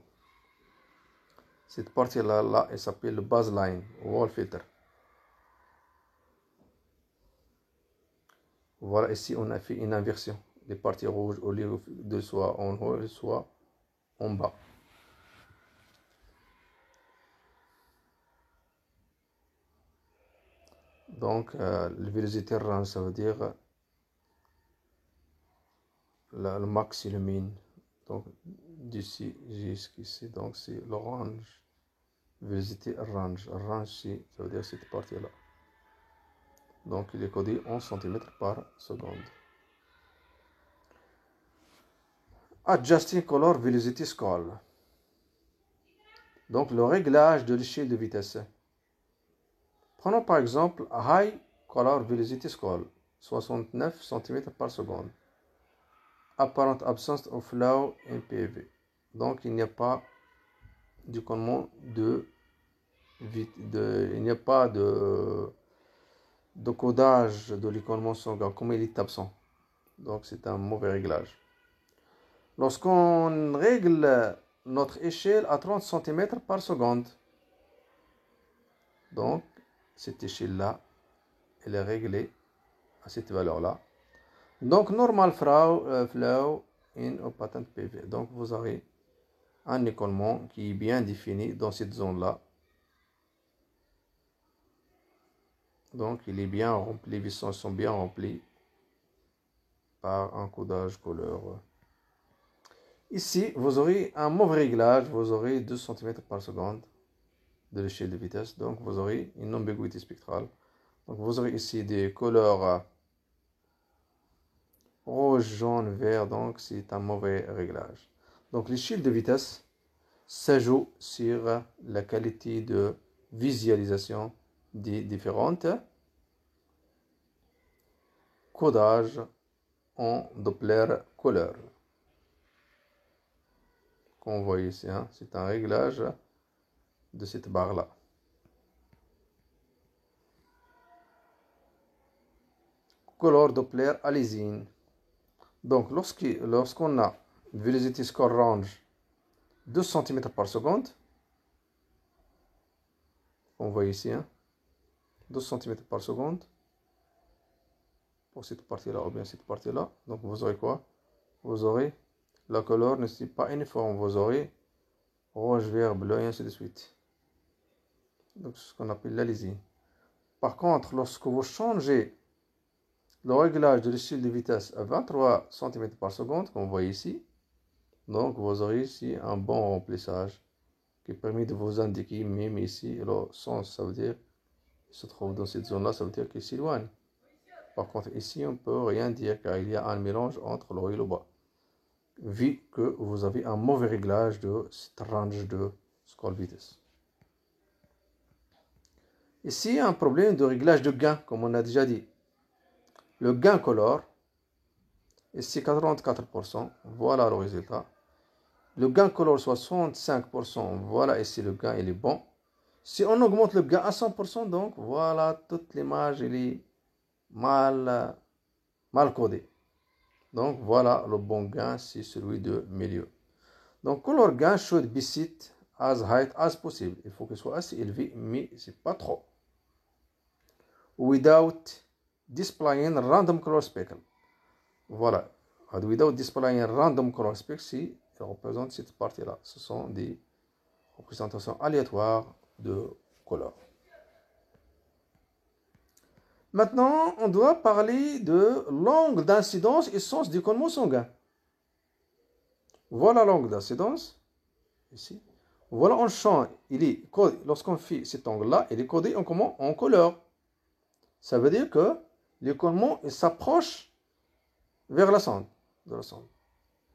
Cette partie-là, elle s'appelle le baseline, wall filter. Voilà, ici on a fait une inversion. Les parties rouges au lieu de soit en haut, soit en bas. Donc, le vélocité range, ça veut dire le max et le min. Donc, d'ici jusqu'ici, donc c'est l'orange. Vélocité range. Range, ça veut dire cette partie-là. Donc, il est codé en centimètres par seconde. Adjusting color velocity scale. Donc, le réglage de l'échelle de vitesse. Prenons par exemple High Color Velocity Scale, 69 cm par seconde. Apparent absence of flow in PV. Donc, il n'y a pas d'écoulement il n'y a pas de codage de l'écoulement sanguin, comme il est absent. Donc, c'est un mauvais réglage. Lorsqu'on règle notre échelle à 30 cm par seconde, donc, cette échelle-là, elle est réglée à cette valeur-là. Donc, normal flow in patent PV. Donc, vous aurez un écoulement qui est bien défini dans cette zone-là. Donc, il est bien rempli, les vissons sont bien remplis par un codage couleur. Ici, vous aurez un mauvais réglage, vous aurez 2 cm par seconde de l'échelle de vitesse. Donc, vous aurez une ambiguïté spectrale. Donc, vous aurez ici des couleurs rouge, jaune, vert. Donc, c'est un mauvais réglage. Donc, l'échelle de vitesse, ça joue sur la qualité de visualisation des différentes codages en Doppler couleur. Comme vous voyez ici, hein, c'est un réglage de cette barre-là. Color Doppler à lésine. Donc, lorsqu'on a velocity score range 2 cm par seconde, on voit ici, hein, 2 cm par seconde pour cette partie-là ou bien cette partie-là. Donc, vous aurez quoi? Vous aurez la couleur ne n'est pas uniforme. Vous aurez rouge, vert, bleu et ainsi de suite. Donc, c'est ce qu'on appelle la lésine. Par contre, lorsque vous changez le réglage de l'échelle de vitesse à 23 cm par seconde, comme vous voyez ici, donc vous aurez ici un bon remplissage qui permet de vous indiquer, même ici, le sens, ça veut dire, il se trouve dans cette zone-là, ça veut dire qu'il s'éloigne. Par contre, ici, on ne peut rien dire car il y a un mélange entre le haut et le bas. Vu que vous avez un mauvais réglage de cette range de scale vitesse. Ici, il y a un problème de réglage de gain, comme on a déjà dit. Le gain color, ici 84%, voilà le résultat. Le gain color 65%, voilà ici le gain, il est bon. Si on augmente le gain à 100%, donc voilà, toute l'image, elle est mal codée. Donc voilà, le bon gain, c'est celui de milieu. Donc color gain should be set as high as possible. Il faut qu'il soit assez élevé, mais c'est pas trop. Without displaying random color speckle. Voilà. Without displaying random color speckle, si il représente cette partie-là. Ce sont des représentations aléatoires de couleurs. Maintenant, on doit parler de l'angle d'incidence et sens d'écoulement sanguin. Voilà l'angle d'incidence. Ici. Voilà un champ. Il est codé. Lorsqu'on fait cet angle-là, il est codé en comment? En couleur. Ça veut dire que l'écoulement s'approche vers la sonde.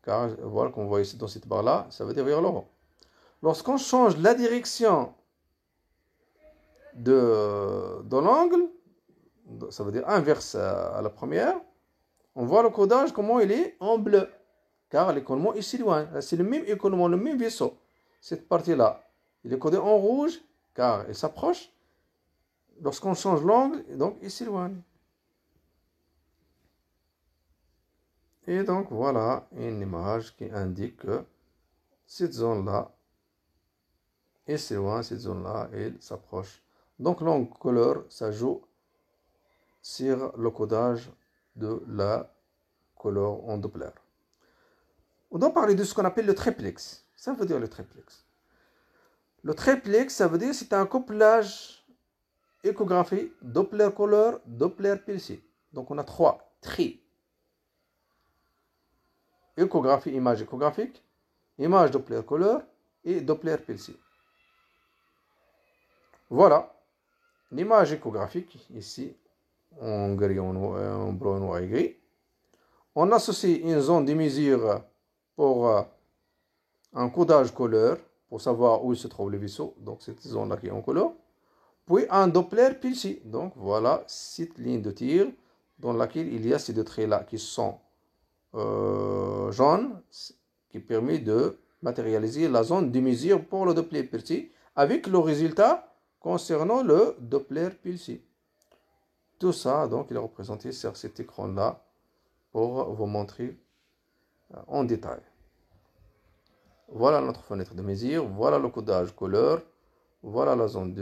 Car voilà qu'on voit ici dans cette barre-là, ça veut dire vers le haut. Lorsqu'on change la direction de l'angle, ça veut dire inverse à la première, on voit le codage comment il est en bleu, car l'écoulement il s'éloigne. C'est le même écoulement, le même vaisseau. Cette partie-là, il est codé en rouge, car il s'approche. Lorsqu'on change l'angle, donc il s'éloigne. Et donc voilà une image qui indique que cette zone-là, il s'éloigne, cette zone-là, il s'approche. Donc l'angle couleur, ça joue sur le codage de la couleur en Doppler. On doit parler de ce qu'on appelle le triplex. Ça veut dire le triplex. Le triplex, ça veut dire c'est un couplage échographie Doppler couleur, Doppler pulsé. Donc on a 3 tri. Échographie, image échographique, image Doppler couleur et Doppler pulsé. Voilà l'image échographique ici en gris, en bleu, noir et gris. On associe une zone de mesure pour un codage couleur pour savoir où se trouve le vaisseau. Donc cette zone-là qui est en couleur. Puis un Doppler pulsé. Donc voilà cette ligne de tir dans laquelle il y a ces deux traits-là qui sont jaunes, qui permet de matérialiser la zone de mesure pour le Doppler pulsé avec le résultat concernant le Doppler pulsé. Tout ça, donc, il est représenté sur cet écran-là pour vous montrer en détail. Voilà notre fenêtre de mesure, voilà le codage couleur, voilà la zone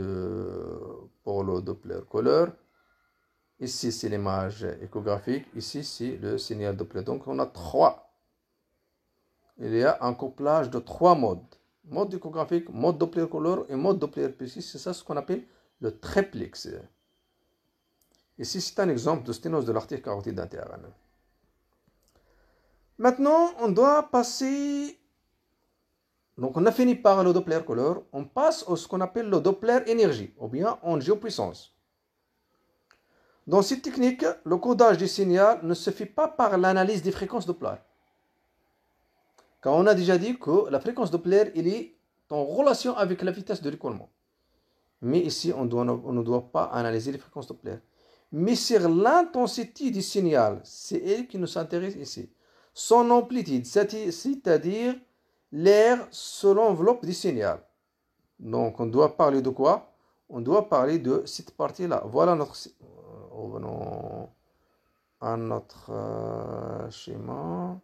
pour le Doppler couleur. Ici, c'est l'image échographique, ici, c'est le signal Doppler. Donc, on a 3. Il y a un couplage de 3 modes. Mode échographique, mode Doppler couleur et mode Doppler pulsé. C'est ça ce qu'on appelle le triplex. Ici, c'est un exemple de sténose de l'artère carotide interne. Maintenant, on doit passer... Donc, on a fini par le Doppler couleur. On passe à ce qu'on appelle le Doppler énergie, ou bien en géopuissance. Dans cette technique, le codage du signal ne se fait pas par l'analyse des fréquences Doppler. Car on a déjà dit que la fréquence Doppler il est en relation avec la vitesse de l'écoulement. Mais ici, on ne doit pas analyser les fréquences Doppler. Mais sur l'intensité du signal, c'est elle qui nous intéresse ici. Son amplitude, c'est-à-dire l'air sur l'enveloppe du signal. Donc, on doit parler de quoi? On doit parler de cette partie-là. Voilà notre... Revenons à notre schéma.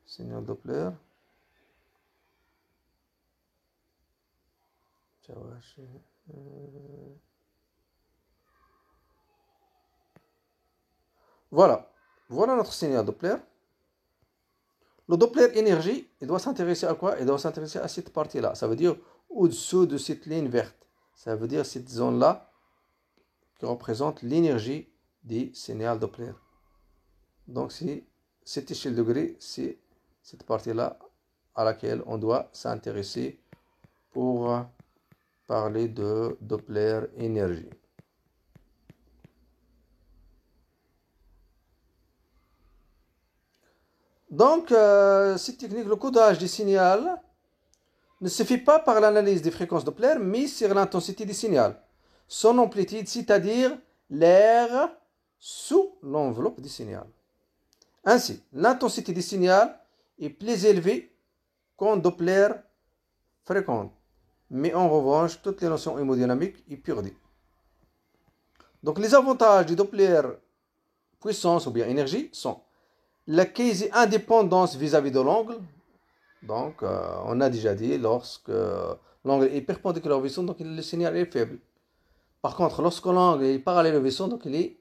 Signal Doppler. Voilà. Voilà notre signal Doppler. Le Doppler énergie, il doit s'intéresser à quoi? Il doit s'intéresser à cette partie-là. Ça veut dire au-dessous de cette ligne verte. Ça veut dire cette zone-là qui représente l'énergie du signal Doppler. Donc, c'est cette échelle de gris, c'est cette partie-là à laquelle on doit s'intéresser pour parler de Doppler énergie. Donc, cette technique, le codage du signal ne se fait pas par l'analyse des fréquences Doppler, mais sur l'intensité du signal. Son amplitude, c'est-à-dire l'air sous l'enveloppe du signal. Ainsi, l'intensité du signal est plus élevée qu'en Doppler fréquent. Mais en revanche, toutes les notions hémodynamiques sont perdues. Donc, les avantages du Doppler puissance ou bien énergie sont la quasi-indépendance vis-à-vis de l'angle. Donc, on a déjà dit, lorsque l'angle est perpendiculaire au vaisseau, donc le signal est faible. Par contre, lorsque l'angle est parallèle au vaisseau, donc il est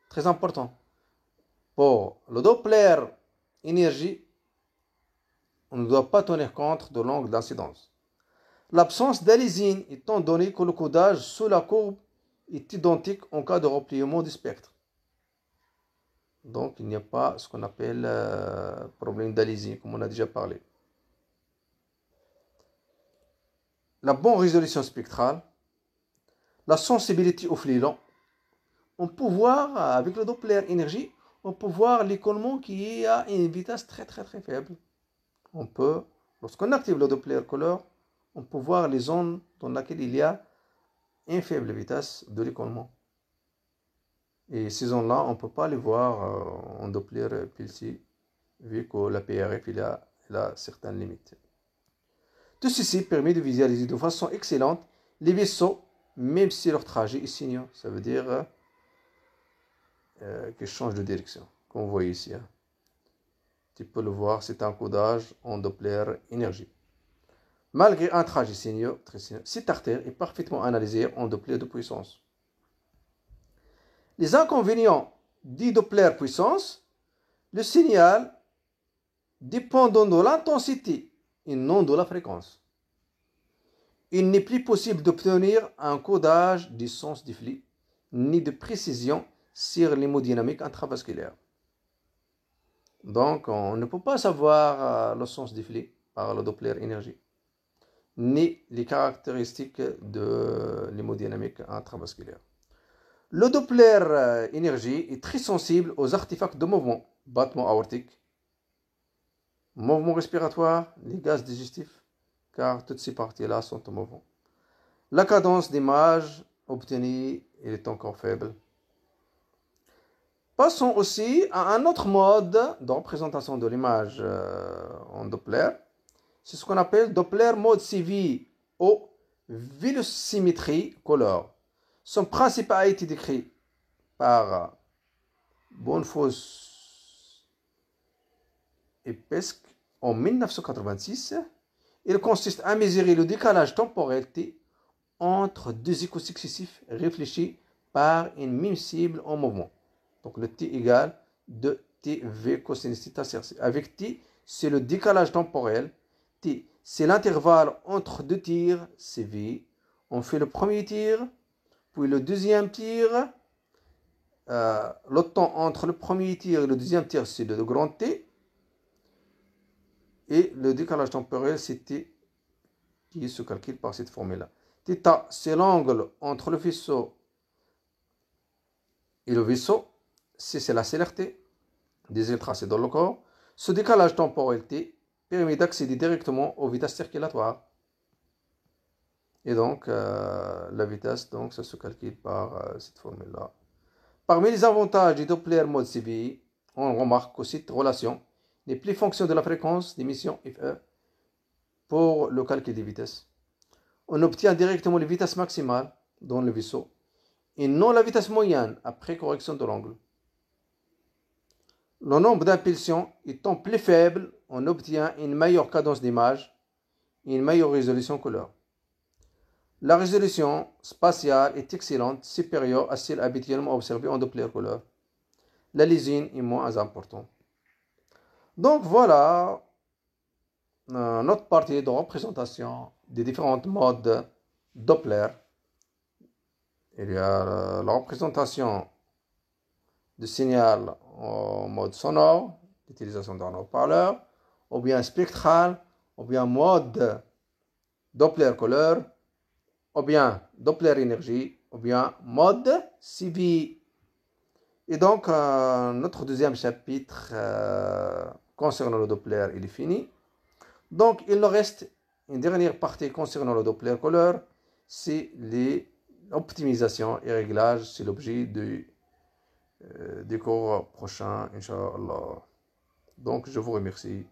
très important. Pour le Doppler énergie, on ne doit pas tenir compte de l'angle d'incidence. L'absence d'aliasing étant donné que le codage sous la courbe est identique en cas de repliement du spectre. Donc, il n'y a pas ce qu'on appelle problème d'aliasing, comme on a déjà parlé. La bonne résolution spectrale, la sensibilité au flux lent. On peut voir, avec le Doppler énergie, on peut voir l'écoulement qui est à une vitesse très faible. On peut, lorsqu'on active le Doppler couleur, on peut voir les zones dans lesquelles il y a une faible vitesse de l'écoulement. Et ces zones-là, on ne peut pas les voir en Doppler PLC, vu que la PRF il a certaines limites. Tout ceci permet de visualiser de façon excellente les vaisseaux, même si leur trajet est sinueux. Ça veut dire qu'ils changent de direction, comme vous voyez ici. Tu peux le voir, c'est un codage en Doppler énergie. Malgré un trajet sinueux, cette artère est parfaitement analysée en Doppler de puissance. Les inconvénients du Doppler puissance, le signal dépend de l'intensité et non de la fréquence. Il n'est plus possible d'obtenir un codage du sens du flux, ni de précision sur l'hémodynamique intravasculaire. Donc, on ne peut pas savoir le sens du flux par le Doppler énergie, ni les caractéristiques de l'hémodynamique intravasculaire. Le Doppler énergie est très sensible aux artefacts de mouvement, battement aortique, mouvement respiratoire, les gaz digestifs, car toutes ces parties-là sont en mouvement. La cadence d'image obtenue est encore faible. Passons aussi à un autre mode de représentation de l'image en Doppler. C'est ce qu'on appelle Doppler mode CV ou velocimétrie color. Son principe a été décrit par Bonnefoss et Pesque en 1986. Il consiste à mesurer le décalage temporel T entre deux échos successifs réfléchis par une même cible en mouvement. Donc le T égale 2TV cosinus θ CRC. Avec T, c'est le décalage temporel. T, c'est l'intervalle entre deux tirs, CV. On fait le premier tir, puis le deuxième tir. Le temps entre le premier tir et le deuxième tir, c'est le grand T. Et le décalage temporel, c'est T qui se calcule par cette formule-là. Θ, c'est l'angle entre le vaisseau et le vaisseau. C, c'est la célérité des ailes tracées dans le corps. Ce décalage temporel T permet d'accéder directement aux vitesses circulatoires. Et donc, la vitesse, donc, ça se calcule par cette formule-là. Parmi les avantages du Doppler mode CVI, on remarque que cette relation n'est plus fonction de la fréquence d'émission FE pour le calcul des vitesses. On obtient directement les vitesses maximales dans le vaisseau et non la vitesse moyenne après correction de l'angle. Le nombre d'impulsions étant plus faible, on obtient une meilleure cadence d'image et une meilleure résolution couleur. La résolution spatiale est excellente, supérieure à celle habituellement observée en Doppler couleur. La lésine est moins importante. Donc voilà notre partie de représentation des différents modes Doppler. Il y a la représentation du signal en mode sonore, l'utilisation d'un haut-parleur, ou bien spectral, ou bien mode Doppler couleur, ou bien Doppler énergie, ou bien mode CV. Et donc, notre deuxième chapitre concernant le Doppler, il est fini. Donc, il nous reste une dernière partie concernant le Doppler couleur, c'est l'optimisation et réglage, c'est l'objet du cours prochain, Inch'Allah. Donc, je vous remercie.